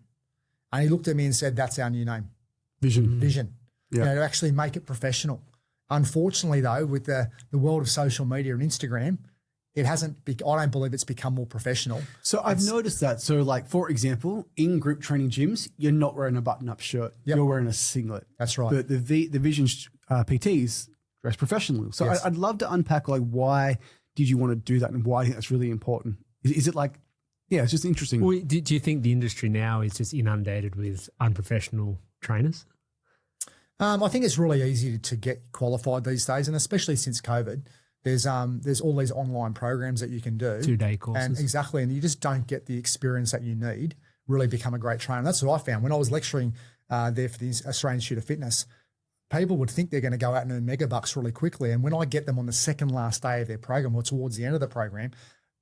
And he looked at me and said, that's our new name. Vision. Yeah. To actually make it professional. Unfortunately, though, with the world of social media and Instagram, it hasn't, I don't believe it's become more professional. So I've noticed that. So like, for example, in group training gyms, you're not wearing a button-up shirt. Yep. You're wearing a singlet. That's right. But the Vision PTs dress professionally. So yes. I'd love to unpack like, why did you want to do that and why I think that's really important? Is it like, it's just interesting. Well, do you think the industry now is just inundated with unprofessional trainers? I think it's really easy to get qualified these days, and especially since COVID, there's all these online programs that you can do. 2-day courses. And you just don't get the experience that you need really become a great trainer. That's what I found when I was lecturing there for the Australian Institute of Fitness. People would think they're going to go out and earn megabucks really quickly, and when I get them on the second last day of their program or towards the end of the program,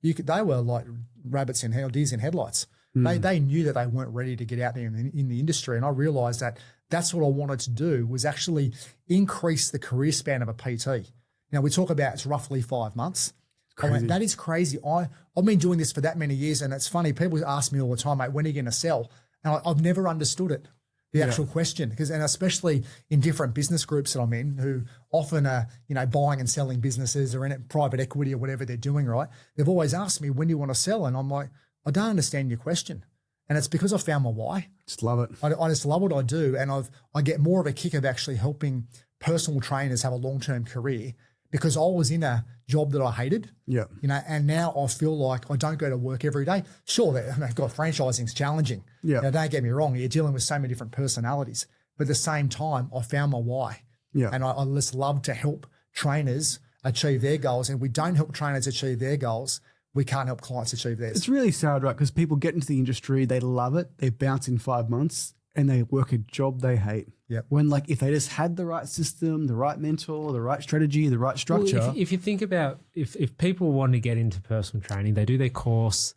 they were like deers in headlights. They knew that they weren't ready to get out there in the industry, and I realised that that's what I wanted to do, was actually increase the career span of a PT. Now, we talk about it's roughly 5 months. That is crazy. I've been doing this for that many years, and it's funny. People ask me all the time, mate, when are you going to sell? And I've never understood it, the actual question, and especially in different business groups that I'm in, who often are, buying and selling businesses or in it, private equity or whatever they're doing, right? They've always asked me, when do you want to sell? And I'm like, I don't understand your question. And it's because I found my why. Just love it. I just love what I do, and I get more of a kick of actually helping personal trainers have a long-term career because I was in a job that I hated. Yeah. And now I feel like I don't go to work every day. Sure, God, franchising's challenging. Yeah. Don't get me wrong. You're dealing with so many different personalities. But at the same time, I found my why. Yeah. And I just love to help trainers achieve their goals. And if we don't help trainers achieve their goals, we can't help clients achieve theirs. It's really sad, right? Because people get into the industry, they love it, they bounce in 5 months, and they work a job they hate. Yep. When like if they just had the right system, the right mentor, the right strategy, the right structure. Well, if you think about if people want to get into personal training, they do their course,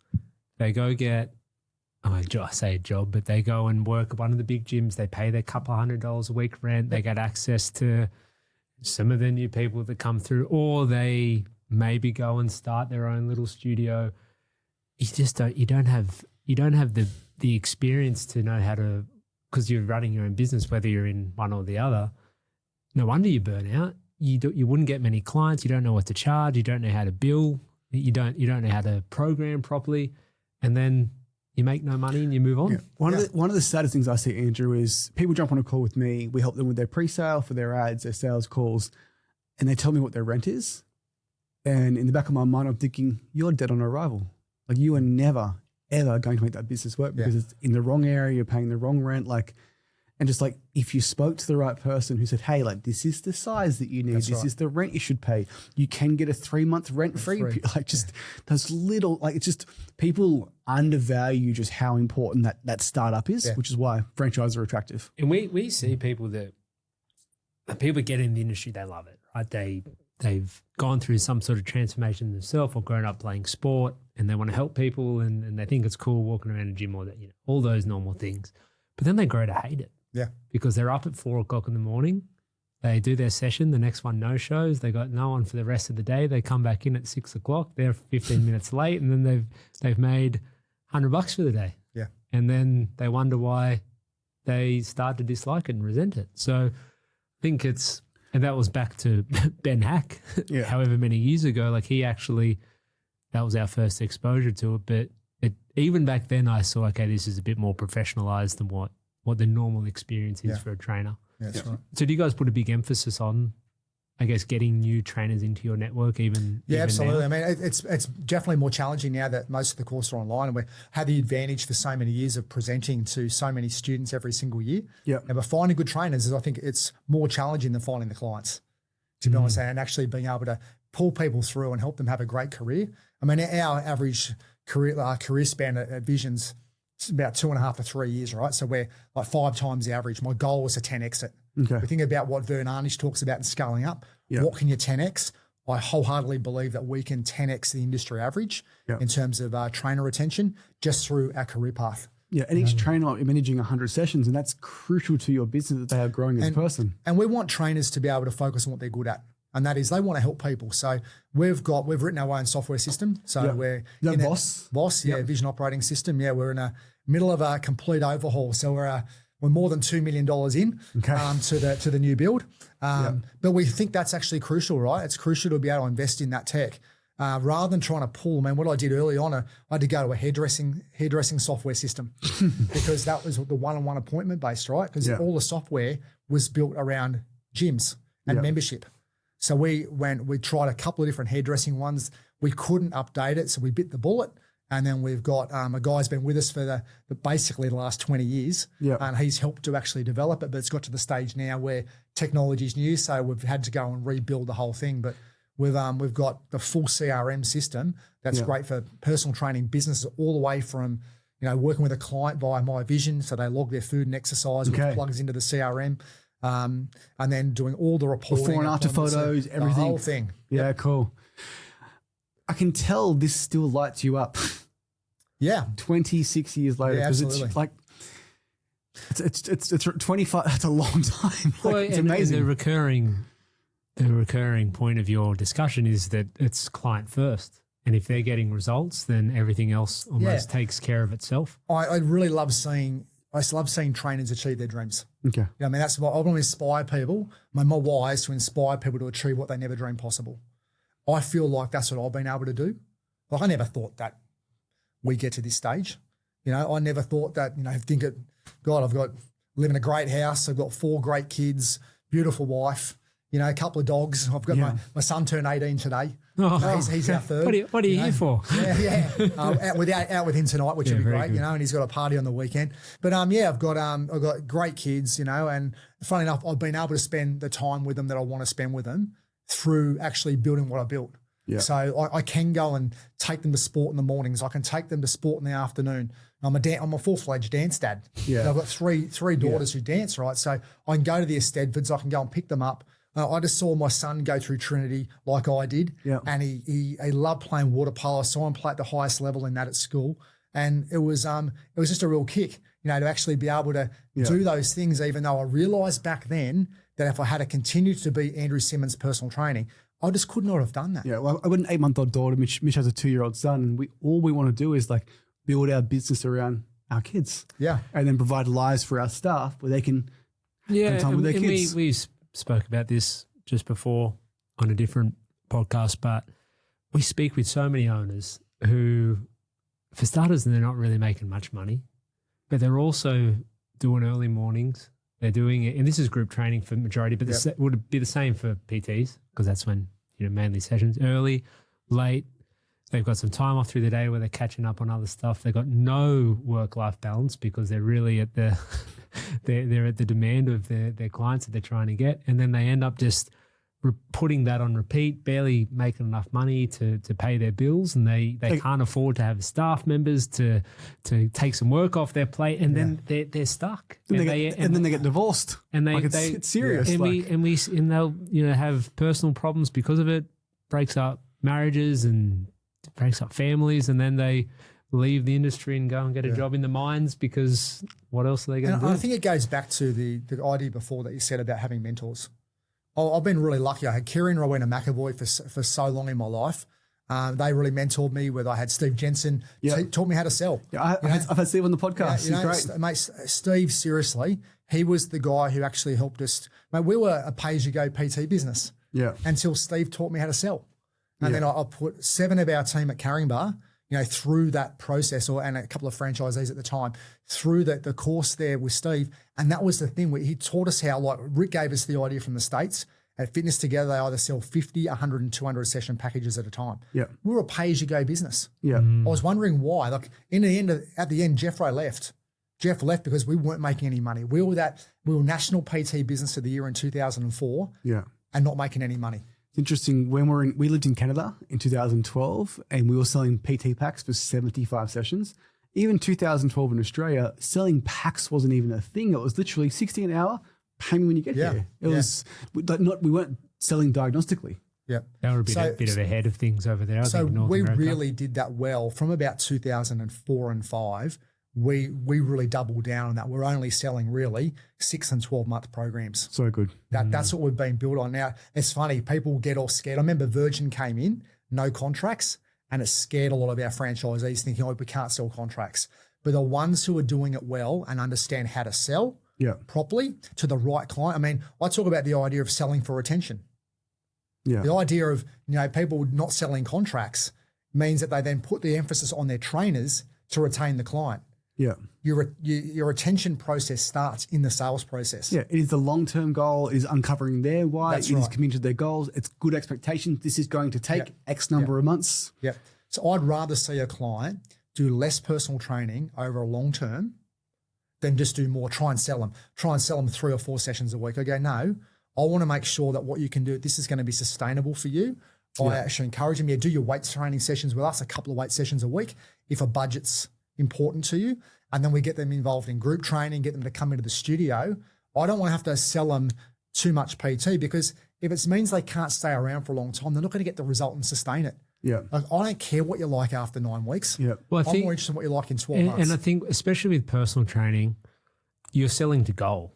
they go get, I say a job, but they go and work at one of the big gyms, they pay their couple $100 a week rent, they get access to some of the new people that come through, or they maybe go and start their own little studio. You don't have the experience to know how to, because you're running your own business, whether you're in one or the other. No wonder you burn out. You wouldn't get many clients. You don't know what to charge. You don't know how to bill. You don't know how to program properly, and then you make no money and you move on. Yeah. One of the saddest things I see, Andrew, is people jump on a call with me. We help them with their pre-sale for their ads, their sales calls, and they tell me what their rent is. And in the back of my mind, I'm thinking, you're dead on arrival. Like you are never, ever going to make that business work because it's in the wrong area, you're paying the wrong rent. And just like, if you spoke to the right person who said, hey, like this is the size that you need, this is the rent you should pay. You can get a 3-month rent free. Like just those little, like it's just people undervalue just how important that startup is, which is why franchises are attractive. And we see people that people get in the industry, they love it, right? They've gone through some sort of transformation themselves or grown up playing sport and they want to help people and they think it's cool walking around a gym or that, all those normal things. But then they grow to hate it. Yeah. Because they're up at 4 o'clock in the morning. They do their session. The next one, no shows. They got no one for the rest of the day. They come back in at 6 o'clock. They're 15 minutes late and then they've made $100 for the day. Yeah. And then they wonder why they start to dislike it and resent it. So I think and that was back to Ben Hack, however many years ago. Like that was our first exposure to it. But even back then I saw, okay, this is a bit more professionalized than what the normal experience is for a trainer. Yeah, that's right. So do you guys put a big emphasis on, I guess, getting new trainers into your network even absolutely. now? I mean, it's definitely more challenging now that most of the courses are online and we had the advantage for so many years of presenting to so many students every single year. Yeah. And but finding good trainers I think it's more challenging than finding the clients, to be honest, and actually being able to pull people through and help them have a great career. I mean, our average career span at Vision's it's about 2.5 to 3 years, right? So we're like 5 times the average. My goal was to 10x it. Okay. We think about what Vern Arnish talks about in scaling up. Yeah. What can you 10x? I wholeheartedly believe that we can 10x the industry average in terms of trainer retention just through our career path. Yeah, and each trainer are managing 100 sessions, and that's crucial to your business that they are growing as a person. And we want trainers to be able to focus on what they're good at. And that is they want to help people. So we've written our own software system. So we're in Boss, Vision Operating System. Yeah, we're in the middle of a complete overhaul. So we're more than $2 million in to the new build. But we think that's actually crucial, right? It's crucial to be able to invest in that tech. Rather than trying to pull, what I did early on, I had to go to a hairdressing software system because that was the one-on-one appointment based, right? Because all the software was built around gyms and membership. So we tried a couple of different hairdressing ones. We couldn't update it, so we bit the bullet. And then we've got a guy's been with us for basically the last 20 years, and he's helped to actually develop it. But it's got to the stage now where technology's new, so we've had to go and rebuild the whole thing. But we've got the full CRM system that's great for personal training businesses, all the way from working with a client via My Vision, so they log their food and exercise, which plugs into the CRM. And then doing all the reporting. Before and after photos, everything. The whole thing. Yeah, cool. I can tell this still lights you up. Yeah. 26 years later. Yeah, absolutely. It's like, it's 25, that's a long time. It's amazing. And the recurring point of your discussion is that it's client first. And if they're getting results, then everything else almost takes care of itself. I really love seeing trainers achieve their dreams. Okay. That's what I want to inspire people. My why is to inspire people to achieve what they never dreamed possible. I feel like that's what I've been able to do. Like I never thought that we get to this stage. I never thought that, live in a great house. I've got 4 great kids, beautiful wife, a couple of dogs. I've got my son turned 18 today. Oh, He's our third. What are you here for? Yeah. Out with him tonight, which would be great, good. and he's got a party on the weekend. But I've got great kids, and funny enough, I've been able to spend the time with them that I want to spend with them through actually building what I built. Yeah. So I can go and take them to sport in the mornings. I can take them to sport in the afternoon. I'm a full-fledged dance dad. Yeah. I've got three daughters who dance, right? So I can go to the Estedfords. I can go and pick them up. I just saw my son go through Trinity like I did, and he loved playing water polo. I saw him play at the highest level in that at school, and it was just a real kick, to actually be able to do those things. Even though I realised back then that if I had to continue to be Andrew Simmons' personal training, I just could not have done that. Yeah, well, I've got an 8-month-old daughter. Mitch has a 2-year-old son, and all we want to do is like build our business around our kids, and then provide lives for our staff where they can spend time with their kids. We spoke about this just before on a different podcast, but we speak with so many owners who, for starters, they're not really making much money, but they're also doing early mornings. They're doing it, and this is group training for the majority, but this would be the same for PTs because that's when, mainly sessions, early, late. They've got some time off through the day where they're catching up on other stuff. They've got no work-life balance because they're really at the they're at the demand of their clients that they're trying to get, and then they end up just putting that on repeat, barely making enough money to pay their bills, and they can't afford to have staff members to take some work off their plate, and then they're stuck. And then they get divorced. And it's serious. And they'll have personal problems because of it, breaks up marriages and breaks up families, and then they leave the industry and go and get a job in the mines because what else are they going to do? I think it goes back to the idea before that you said about having mentors. I've been really lucky. I had Kerry and Rowena McAvoy for so long in my life. They really mentored me. Whether I had Steve Jensen taught me how to sell. Yeah, I've had Steve on the podcast. He's great. Mate, Steve, seriously, he was the guy who actually helped us. Mate, we were a pay-as-you-go PT business until Steve taught me how to sell. And then I put 7 of our team at Caringbah, through that process, and a couple of franchisees at the time, through the course there with Steve. And that was the thing where he taught us how, like Rick gave us the idea from the States. At Fitness Together, they either sell 50, 100, and 200 session packages at a time. Yeah. We were a pay-as-you-go business. Yeah. I was wondering why. Like at the end, Jeff left. Jeff left because we weren't making any money. We were National PT Business of the Year in 2004. Yeah. And not making any money. Interesting. When we lived in Canada in 2012, and we were selling PT packs for 75 sessions. Even 2012 in Australia, selling packs wasn't even a thing. It was literally 60 an hour. Pay me when you get here. It was we weren't selling diagnostically. Yeah, they were a bit ahead of things over there. So we really did that well from about 2004 and 5. We really doubled down on that. We're only selling really 6 and 12-month programs. So good. That's what we've been built on. Now, it's funny. People get all scared. I remember Virgin came in, no contracts, and it scared a lot of our franchisees thinking, we can't sell contracts. But the ones who are doing it well and understand how to sell properly to the right client. I mean, I talk about the idea of selling for retention. Yeah. The idea of, people not selling contracts means that they then put the emphasis on their trainers to retain the client. Yeah. Your retention process starts in the sales process. Yeah. It is the long-term goal, is uncovering their why, is committing to their goals. It's good expectations. This is going to take X number of months. Yeah. So I'd rather see a client do less personal training over a long term than just do more, try and sell them 3 or 4 sessions a week. I go, no, I want to make sure that what you can do, this is going to be sustainable for you. I actually encourage them, do your weights training sessions with us, a couple of weight sessions a week if a budget's important to you. And then we get them involved in group training, get them to come into the studio. I don't want to have to sell them too much PT, because if it means they can't stay around for a long time, they're not going to get the result and sustain it. Yeah. Like, I don't care what you like after 9 weeks. Yeah. Well, I'm more interested in what you like in 12 months. And I think, especially with personal training, you're selling to goal.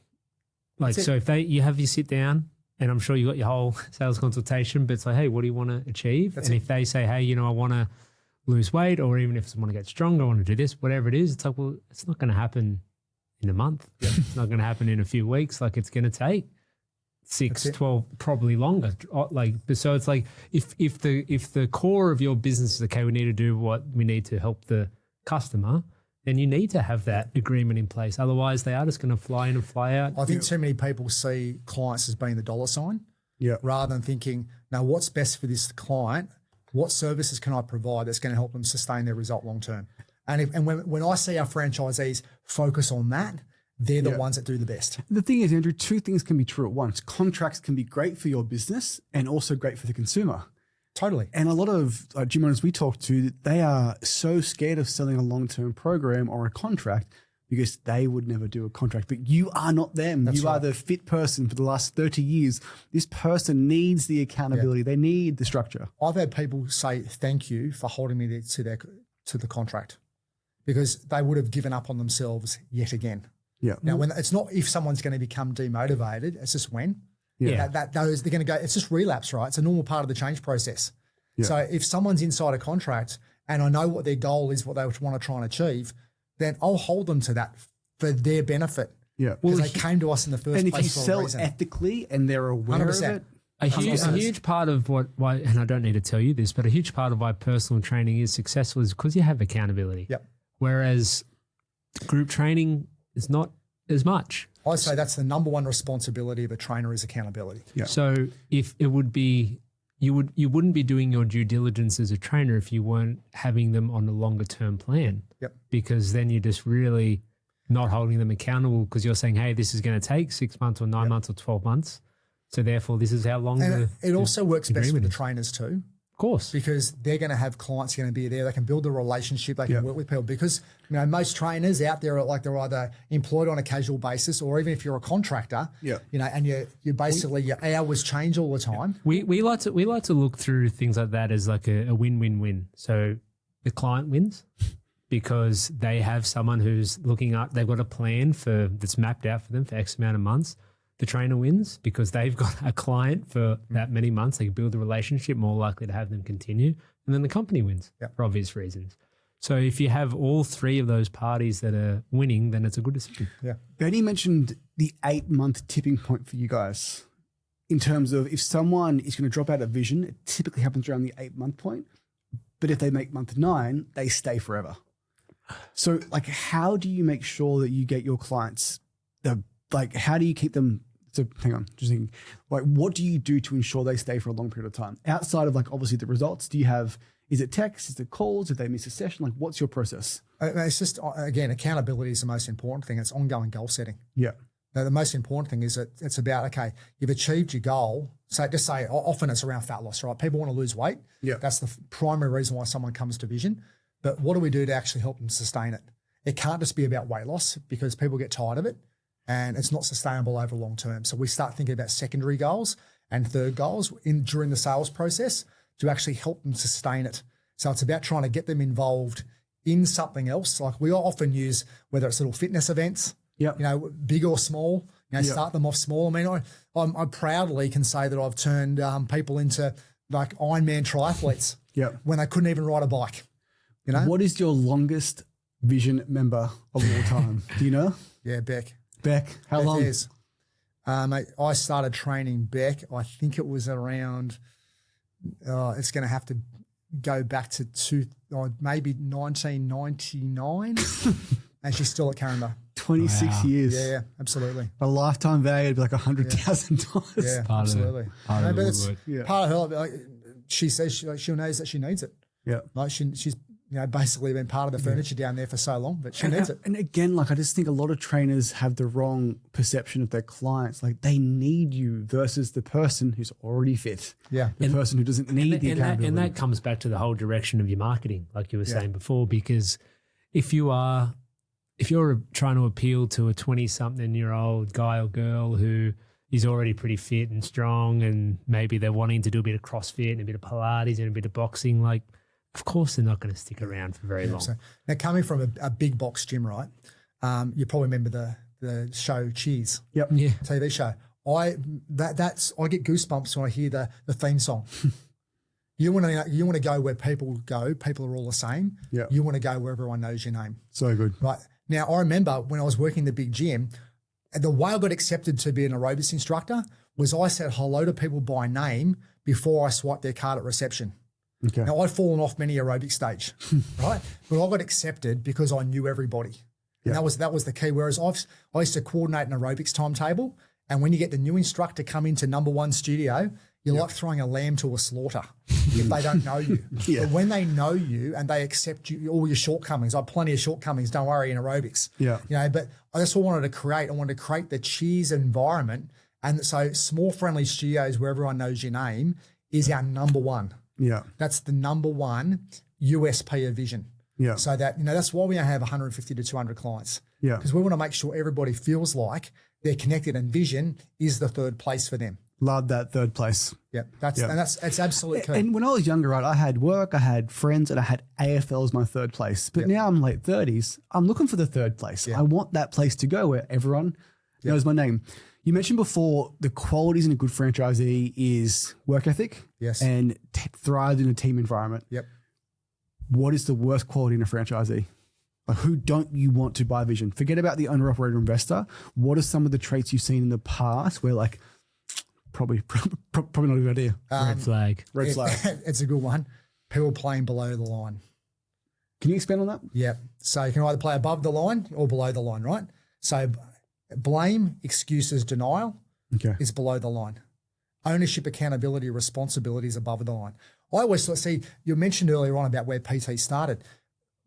Like, so if you sit down, and I'm sure you got your whole sales consultation, but it's like, hey, what do you want to achieve? If they say, hey, I want to lose weight, or even if I want to get stronger, I want to do this, whatever it is, it's like, well, it's not going to happen in a month. It's not going to happen in a few weeks. Like, it's going to take 6, 12, probably longer. Like, so it's like, if the core of your business is, okay, we need to do what we need to help the customer, then you need to have that agreement in place. Otherwise, they are just going to fly in and fly out. I think too many people see clients as being the dollar sign rather than thinking, now what's best for this client? What services can I provide that's going to help them sustain their result long term? And when I see our franchisees focus on that, they're the ones that do the best. The thing is, Andrew, two things can be true at once. Contracts can be great for your business and also great for the consumer. Totally. And a lot of gym owners we talk to, they are so scared of selling a long-term program or a contract because they would never do a contract. But you are not them. You are the fit person for the last 30 years. This person needs the accountability. They need the structure. I've had people say thank you for holding me to the contract because they would have given up on themselves yet again. Yeah. Now, when it's not if someone's going to become demotivated, it's just when. Yeah. They're going to go. It's just relapse, right? It's a normal part of the change process. Yeah. So if someone's inside a contract and I know what their goal is, what they want to try and achieve, then I'll hold them to that for their benefit. Yeah. Because they came to us in the first place. And if you for a sell reason. ethically and they're aware 100%. of it. A huge part of why, and I don't need to tell you this, but a huge part of why personal training is successful is because you have accountability. Yep. Whereas group training is not as much. I say that's the number one responsibility of a trainer is accountability. Yeah. So if it would be, you wouldn't be doing your due diligence as a trainer if you weren't having them on a longer term plan. Yep. Because then you're just really not holding them accountable because you're saying, hey, this is going to take 6 months or 9 months or 12 months. So therefore, this is how long it also works best for agreement the is. trainers too. Of course. Because they're going to have clients going to be there. They can build a relationship. They can work with people because, most trainers out there are they're either employed on a casual basis or even if you're a contractor, and you basically your hours change all the time. We like to look through things like that as like a win-win-win. So the client wins because they have someone who's looking up, they've got a plan that's mapped out for them for X amount of months. The trainer wins because they've got a client for that many months. They can build a relationship, more likely to have them continue. And then the company wins for obvious reasons. So if you have all three of those parties that are winning, then it's a good decision. Yeah. Benny mentioned the 8-month tipping point for you guys in terms of if someone is going to drop out of vision, it typically happens around the 8-month point. But if they make month 9, they stay forever. So how do you make sure that you get your clients how do you keep them? So hang on, just thinking, what do you do to ensure they stay for a long period of time? Outside of obviously the results, is it text, is it calls, if they miss a session, what's your process? It's just, again, accountability is the most important thing. It's ongoing goal setting. Yeah. Now, the most important thing is that it's about, okay, you've achieved your goal. So just say, often it's around fat loss, right? People want to lose weight. Yeah. That's the primary reason why someone comes to vision. But what do we do to actually help them sustain it? It can't just be about weight loss because people get tired of it. And it's not sustainable over long term. So we start thinking about secondary goals and third goals during the sales process to actually help them sustain it. So it's about trying to get them involved in something else. Like we often use, whether it's little fitness events, big or small, start them off small. I mean, I proudly can say that I've turned people into Ironman triathletes when they couldn't even ride a bike. What is your longest vision member of all time? Do you know? Yeah, Beck. How long? I started training Beck. I think it was around. It's going to have to go back to maybe 1999, and she's still at Caringbah. 26 years. Yeah, absolutely. A lifetime value would be $100,000. Yeah, absolutely. Part of her. She says she knows that she needs it. Yeah, she's basically been part of the furniture down there for so long, but she needs it. And again, I just think a lot of trainers have the wrong perception of their clients. They need you versus the person who's already fit. Yeah. The person who doesn't need the accountability. And that comes back to the whole direction of your marketing, like you were saying before, because if you're trying to appeal to a 20-something-year-old guy or girl who is already pretty fit and strong and maybe they're wanting to do a bit of CrossFit and a bit of Pilates and a bit of boxing, of course, they're not going to stick around for very long. So, now, coming from a big box gym, right? You probably remember the show Cheers. Yep. Yeah. TV show. I get goosebumps when I hear the theme song. You want to go where people go. People are all the same. Yeah. You want to go where everyone knows your name. So good. Right. Now, I remember when I was working in the big gym, the way I got accepted to be an aerobics instructor was I said hello to people by name before I swiped their card at reception. Okay. Now, I'd fallen off many aerobic stage, right? But I got accepted because I knew everybody. And that was the key. Whereas I used to coordinate an aerobics timetable, and when you get the new instructor come into number one studio, you're like throwing a lamb to a slaughter if they don't know you. But when they know you and they accept you, all your shortcomings, I have plenty of shortcomings, don't worry, in aerobics. Yeah. But that's what I wanted to create. I wanted to create the cheers environment. And so small friendly studios where everyone knows your name is our number one. Yeah. That's the number one USP of Vision. Yeah. So that, that's why we have 150 to 200 clients. Yeah. Because we want to make sure everybody feels like they're connected, and Vision is the third place for them. Love that third place. Yeah. That's absolutely key. And when I was younger, right, I had work, I had friends, and I had AFL as my third place. But now I'm late 30s. I'm looking for the third place. I want that place to go where everyone knows my name. You mentioned before the qualities in a good franchisee is work ethic and thrives in a team environment. Yep. What is the worst quality in a franchisee? Like, who don't you want to buy Vision? Forget about the owner, operator, investor. What are some of the traits you've seen in the past where like, probably not a good idea? Red flag. Red flag. It's a good one. People playing below the line. Can you expand on that? Yeah. So you can either play above the line or below the line, right? So blame, excuses, denial is below the line. Ownership, accountability, responsibility is above the line. I always thought, see, you mentioned earlier on about where PT started.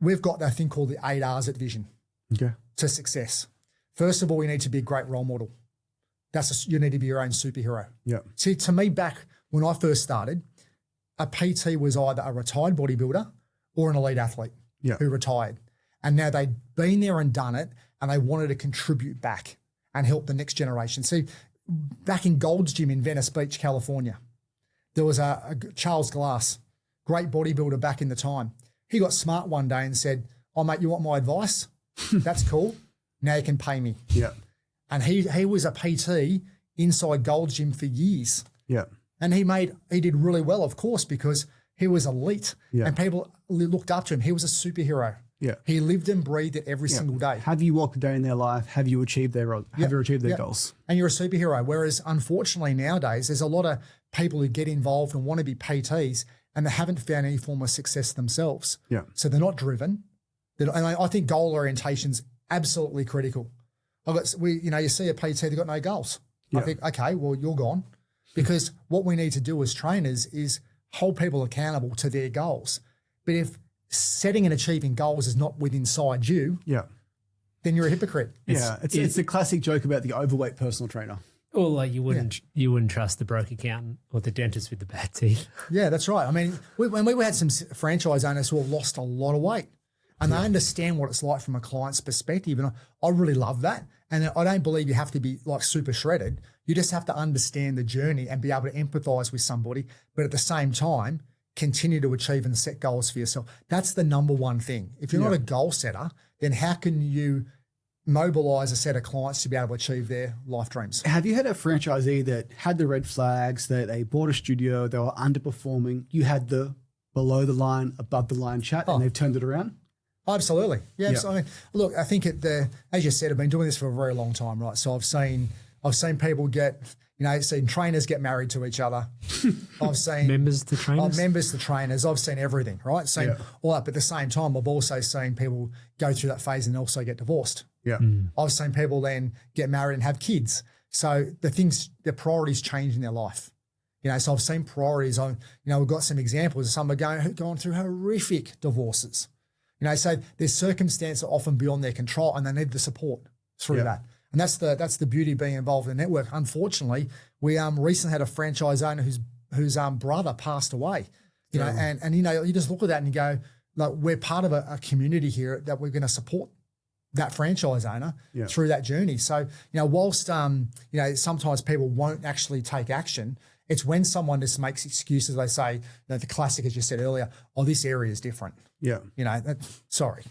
We've got that thing called the 8 R's at Vision to success. First of all, you need to be a great role model. You need to be your own superhero. Yeah. See, to me, back when I first started, a PT was either a retired bodybuilder or an elite athlete who retired. And now they'd been there and done it, and they wanted to contribute back and help the next generation. See, back in Gold's Gym in Venice Beach, California, there was a Charles Glass, great bodybuilder back in the time. He got smart one day and said, "Oh, mate, you want my advice? That's cool. Now you can pay me." Yeah. And he was a PT inside Gold's Gym for years. Yeah. And he did really well, of course, because he was elite and people looked up to him. He was a superhero. Yeah. He lived and breathed it every single day. Have you walked a day in their life? Have you achieved their goals? And you're a superhero. Whereas unfortunately nowadays, there's a lot of people who get involved and want to be PTs and they haven't found any form of success themselves. Yeah. So they're not driven. And I think goal orientation's absolutely critical. You see a PT, they've got no goals. Yeah. I think, okay, well, you're gone. Because what we need to do as trainers is hold people accountable to their goals. But if setting and achieving goals is not within inside you, then you're a hypocrite. It's the classic joke about the overweight personal trainer. Or like you wouldn't trust the broke accountant or the dentist with the bad teeth. Yeah, that's right. I mean, when we had some franchise owners who have lost a lot of weight and they understand what it's like from a client's perspective. And I really love that. And I don't believe you have to be like super shredded. You just have to understand the journey and be able to empathize with somebody. But at the same time, continue to achieve and set goals for yourself. That's the number one thing. If you're not a goal setter, then how can you mobilize a set of clients to be able to achieve their life dreams? Have you had a franchisee that had the red flags, that they bought a studio, they were underperforming, you had the below the line, above the line chat, and they've turned it around? Absolutely. Yeah. Absolutely. Look, I think as you said, I've been doing this for a very long time, right? So I've seen people seen trainers get married to each other. I've seen members to trainers. I've seen everything, right? Seen all that. But at the same time, I've also seen people go through that phase and also get divorced. Yeah. I've seen people then get married and have kids. So their priorities change in their life. So I've seen priorities on, we've got some examples of some are going through horrific divorces. So their circumstances are often beyond their control and they need the support through that. And that's the beauty of being involved in the network. Unfortunately, we recently had a franchise owner whose brother passed away. And you just look at that and you go, like, we're part of a community here that we're going to support that franchise owner through that journey. So, whilst sometimes people won't actually take action, it's when someone just makes excuses. They say, the classic, as you said earlier, this area is different. Yeah. Sorry.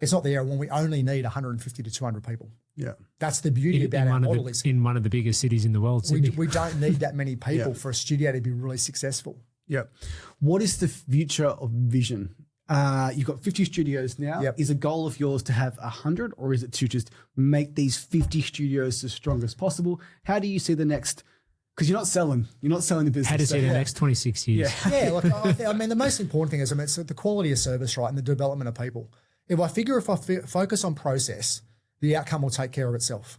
It's not the area when we only need 150 to 200 people. Yeah. That's the beauty about our model. In one of the biggest cities in the world, Sydney. We don't need that many people for a studio to be really successful. Yeah. What is the future of Vision? You've got 50 studios now. Yep. Is a goal of yours to have 100, or is it to just make these 50 studios as strong as possible? How do you see the next Because you're not selling the business. How to see the next 26 years. Yeah, look, I mean, the most important thing is, I mean, it's the quality of service, right, and the development of people. If I focus on process, the outcome will take care of itself.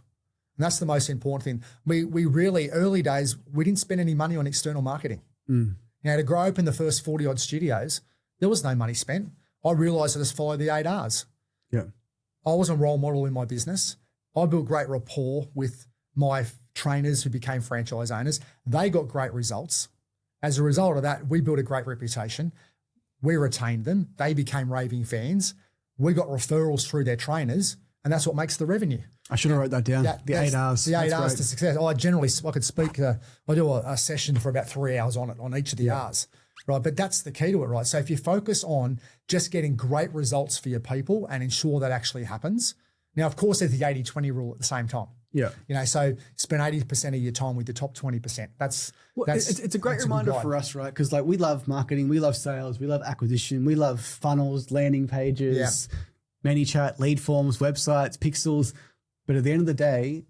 And that's the most important thing. We really, early days, we didn't spend any money on external marketing. Now, to grow up in the first 40-odd studios, there was no money spent. I realised I just followed the 8 Rs. Yeah. I was a role model in my business. I built great rapport with my trainers who became franchise owners. They got great results. As a result of that, we built a great reputation. We retained them. They became raving fans. We got referrals through their trainers, and that's what makes the revenue. I should have wrote that down. Yeah, the 8 Rs. The 8 Rs to success. I could speak, I do a session for about 3 hours on it, on each of the Rs, right? But that's the key to it, right? So if you focus on just getting great results for your people and ensure that actually happens. Now, of course, there's the 80-20 rule at the same time. Yeah. You know, so spend 80% of your time with the top 20%. It's a great reminder for us, right? Because like we love marketing, we love sales, we love acquisition, we love funnels, landing pages, ManyChat, lead forms, websites, pixels. But at the end of the day,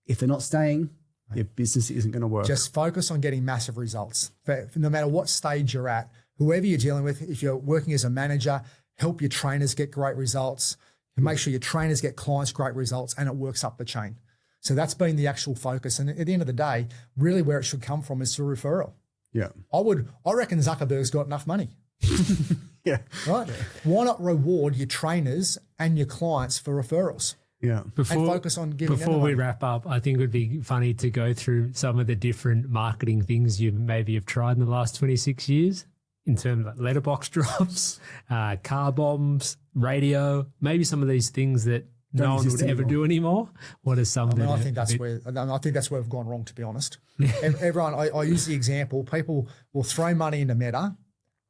if they're not staying, your business isn't going to work. Just focus on getting massive results. No matter what stage you're at, whoever you're dealing with, if you're working as a manager, help your trainers get great results. Make sure your trainers get clients great results, and it works up the chain. So that's been the actual focus. And at the end of the day, really where it should come from is through referral. Yeah. I reckon Zuckerberg's got enough money. Yeah. Right? Why not reward your trainers and your clients for referrals? Yeah. And focus on giving them the Before we money. wrap up, I think it would be funny to go through some of the different marketing things you maybe have tried in the last 26 years in terms of like letterbox drops, car bombs, radio, maybe some of these things that no one would ever do anymore. What are some? I think that's where we've gone wrong, to be honest. Everyone, I use the example. People will throw money into Meta,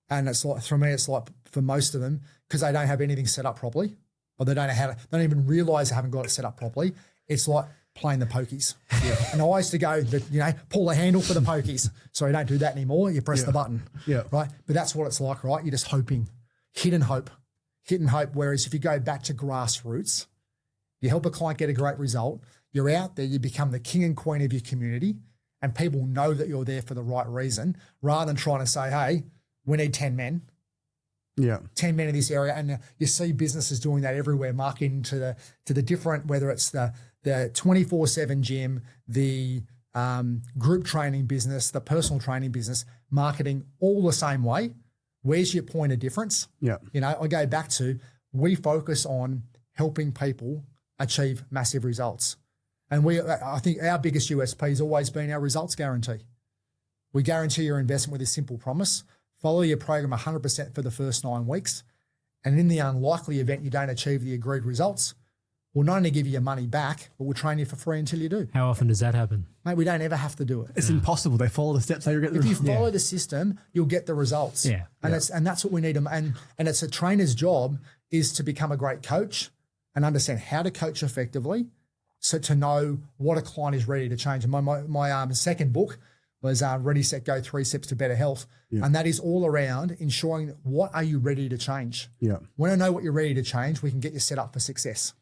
and it's like, for me, it's like for most of them, because they don't have anything set up properly, or they don't know how to. They don't even realise they haven't got it set up properly. It's like playing the pokies. Yeah. And I used to go, pull the handle for the pokies. So you don't do that anymore. You press the button. Yeah. Right. But that's what it's like, right? You're just hoping, hidden hope. Whereas if you go back to grassroots, you help a client get a great result. You're out there, you become the king and queen of your community, and people know that you're there for the right reason, rather than trying to say, hey, we need 10 men. Yeah. 10 men in this area. And you see businesses doing that everywhere, marketing to the different, whether it's the 24/7 gym, the group training business, the personal training business, marketing all the same way. Where's your point of difference? Yeah. I go back to, we focus on helping people achieve massive results. And I think our biggest USP has always been our results guarantee. We guarantee your investment with a simple promise. Follow your program 100% for the first 9 weeks. And in the unlikely event you don't achieve the agreed results, we'll not only give you your money back, but we'll train you for free until you do. How often does that happen? Mate, we don't ever have to do it. It's impossible. They follow the steps. If you follow the system, you'll get the results. Yeah. And that's what we need. And it's a trainer's job is to become a great coach and understand how to coach effectively, so to know what a client is ready to change. And my second book was Ready, Set, Go, 3 Steps to Better Health. Yeah. And that is all around ensuring, what are you ready to change? Yeah. When I know what you're ready to change, we can get you set up for success.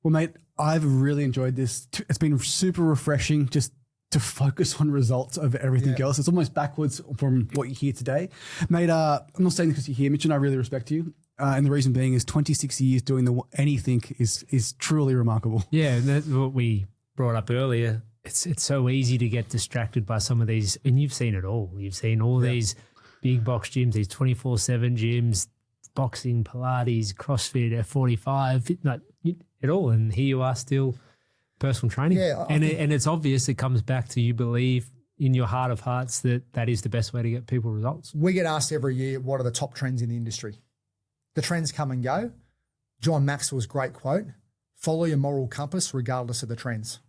Well, mate, I've really enjoyed this. It's been super refreshing just to focus on results over everything else. It's almost backwards from what you hear today. Mate, I'm not saying this because you're here, Mitch, and I really respect you. And the reason being is 26 years doing anything is truly remarkable. Yeah, and that's what we brought up earlier. It's so easy to get distracted by some of these, and you've seen it all. You've seen all these big box gyms, these 24/7 gyms, boxing, Pilates, CrossFit, F45, it all. And here you are still personal training. Yeah, and it's obvious. It comes back to, you believe in your heart of hearts that is the best way to get people results. We get asked every year, what are the top trends in the industry? The trends come and go. John Maxwell's great quote, follow your moral compass regardless of the trends.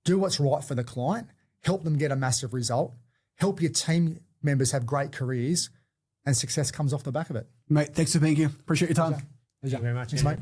Do what's right for the client, help them get a massive result, help your team members have great careers, and success comes off the back of it. Mate, thanks for being here. Appreciate your time. Pleasure. Thank you very much. Thanks, mate.